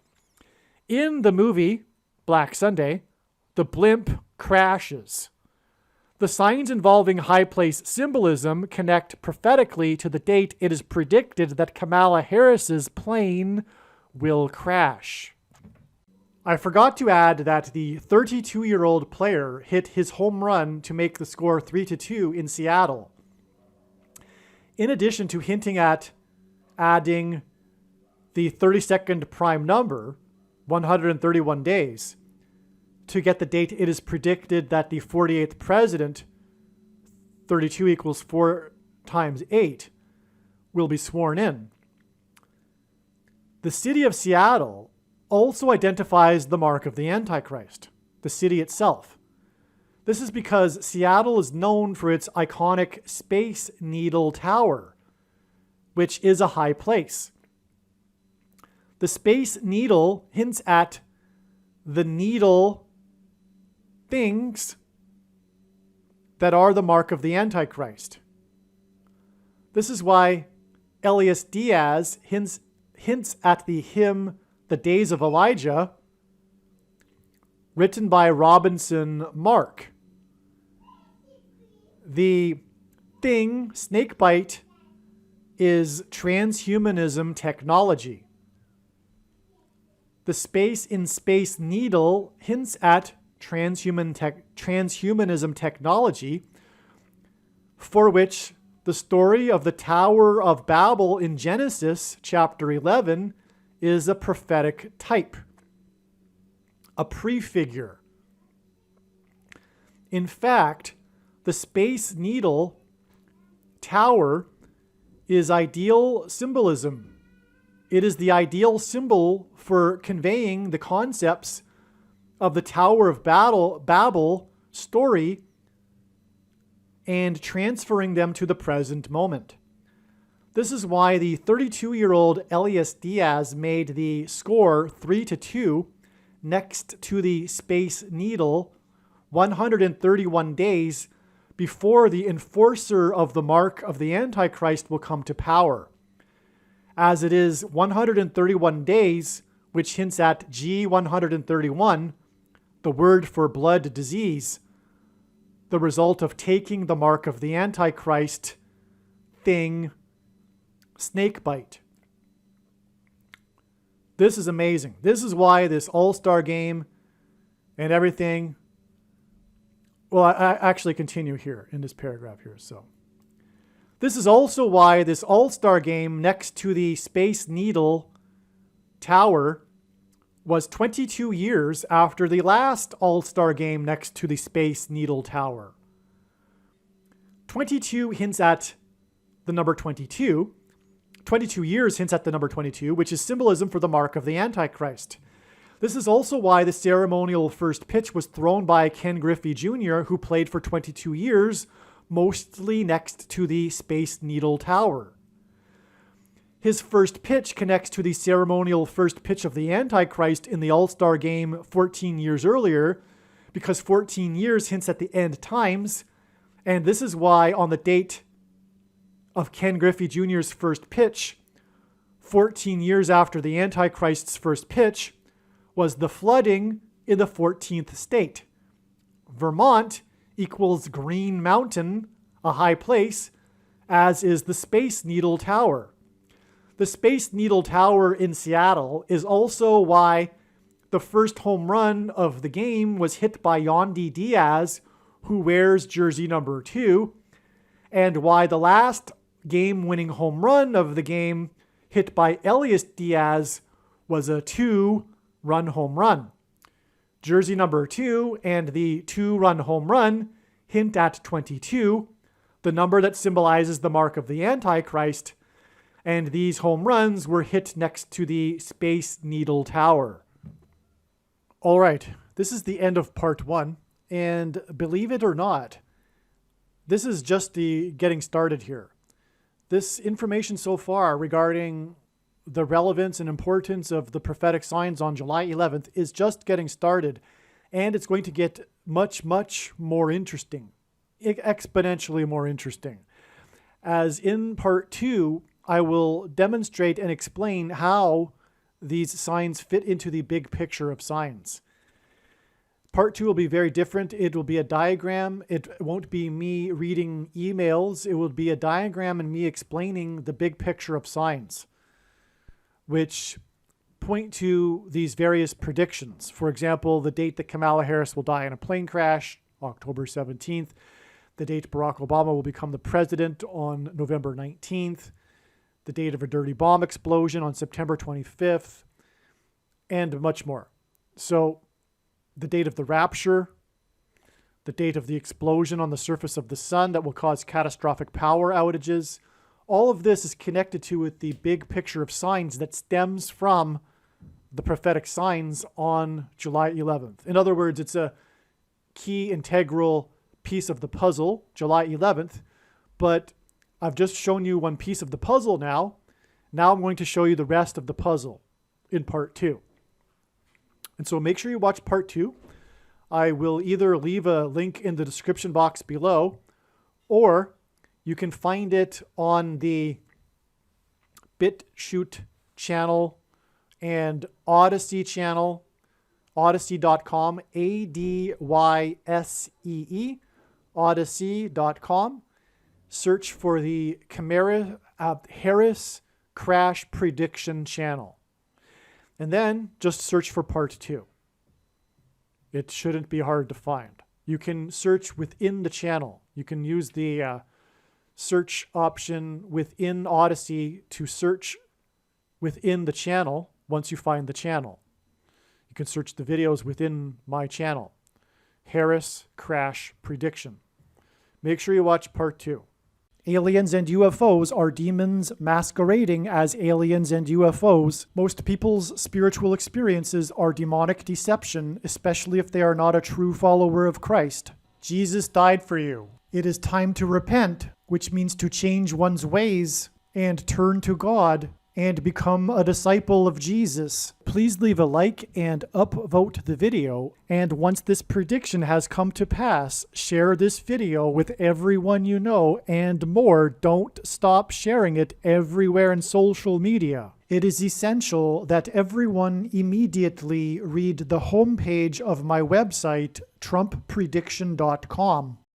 In the movie Black Sunday, the blimp crashes. The signs involving high place symbolism connect prophetically to the date it is predicted that Kamala Harris's plane will crash. I forgot to add that the 32-year-old player hit his home run to make the score 3-2 in Seattle. In addition to hinting at adding the 32nd prime number, 131 days, to get the date it is predicted that the 48th president, 32 equals 4 times 8, will be sworn in. The city of Seattle also identifies the mark of the Antichrist, the city itself. This is because Seattle is known for its iconic Space Needle Tower, which is a high place. The Space Needle hints at the needle things that are the mark of the Antichrist. This is why Elias Diaz hints at the hymn, The Days of Elijah, written by Robinson Mark. The thing, snakebite, is transhumanism technology. The space in Space Needle hints at transhumanism technology, for which the story of the Tower of Babel in Genesis chapter 11 is a prophetic type, a prefigure. In fact, the Space Needle Tower is ideal symbolism. It is the ideal symbol for conveying the concepts of the Tower of Babel story and transferring them to the present moment. This is why the 32-year-old Elias Diaz made the score 3-2 next to the Space Needle 131 days before the enforcer of the mark of the Antichrist will come to power. As it is 131 days, which hints at G131, the word for blood disease, the result of taking the mark of the Antichrist thing, snakebite. This is amazing. This is why this all-star game and everything. Well, I actually continue here in this paragraph here. So this is also why this all-star game next to the Space Needle Tower was 22 years after the last all-star game next to the Space Needle Tower. 22 hints at the number 22. 22 years hints at the number 22, which is symbolism for the mark of the Antichrist. This is also why the ceremonial first pitch was thrown by Ken Griffey Jr., who played for 22 years, mostly next to the Space Needle Tower. His first pitch connects to the ceremonial first pitch of the Antichrist in the All-Star game 14 years earlier, because 14 years hints at the end times, and this is why on the date of Ken Griffey Jr.'s first pitch, 14 years after the Antichrist's first pitch, was the flooding in the 14th state. Vermont equals Green Mountain, a high place, as is the Space Needle Tower. The Space Needle Tower in Seattle is also why the first home run of the game was hit by Yandy Diaz, who wears jersey number 2, and why the last game-winning home run of the game hit by Elias Diaz was a 2-run home run. Jersey number 2 and the 2-run home run hint at 22, the number that symbolizes the mark of the Antichrist, and these home runs were hit next to the Space Needle Tower. All right, this is the end of part 1, and believe it or not, this is just the getting started here. This information so far regarding the relevance and importance of the prophetic signs on July 11th is just getting started, and it's going to get much, much more interesting, exponentially more interesting. As in part 2, I will demonstrate and explain how these signs fit into the big picture of signs. Part 2 will be very different. It will be a diagram. It won't be me reading emails. It will be a diagram and me explaining the big picture of signs, which point to these various predictions. For example, the date that Kamala Harris will die in a plane crash, October 17th. The date Barack Obama will become the president on November 19th. The date of a dirty bomb explosion on September 25th, and much more. So the date of the rapture, the date of the explosion on the surface of the sun that will cause catastrophic power outages, all of this is connected to with the big picture of signs that stems from the prophetic signs on July 11th. In other words, it's a key integral piece of the puzzle, July 11th, but I've just shown you one piece of the puzzle now. Now I'm going to show you the rest of the puzzle in part 2. And so make sure you watch part 2. I will either leave a link in the description box below, or you can find it on the BitChute channel and Odysee channel, odysee.com, ADYSEE, odysee.com. Search for the Harris Crash Prediction channel. And then just search for part 2. It shouldn't be hard to find. You can search within the channel. You can use the search option within Odysee to search within the channel once you find the channel. You can search the videos within my channel. Harris Crash Prediction. Make sure you watch part 2. Aliens and UFOs are demons masquerading as aliens and UFOs. Most people's spiritual experiences are demonic deception, especially if they are not a true follower of Christ. Jesus died for you. It is time to repent, which means to change one's ways and turn to God and become a disciple of Jesus. Please leave a like and upvote the video. And once this prediction has come to pass, share this video with everyone you know, and more. Don't stop sharing it everywhere in social media. It is essential that everyone immediately read the homepage of my website, TrumpPrediction.com.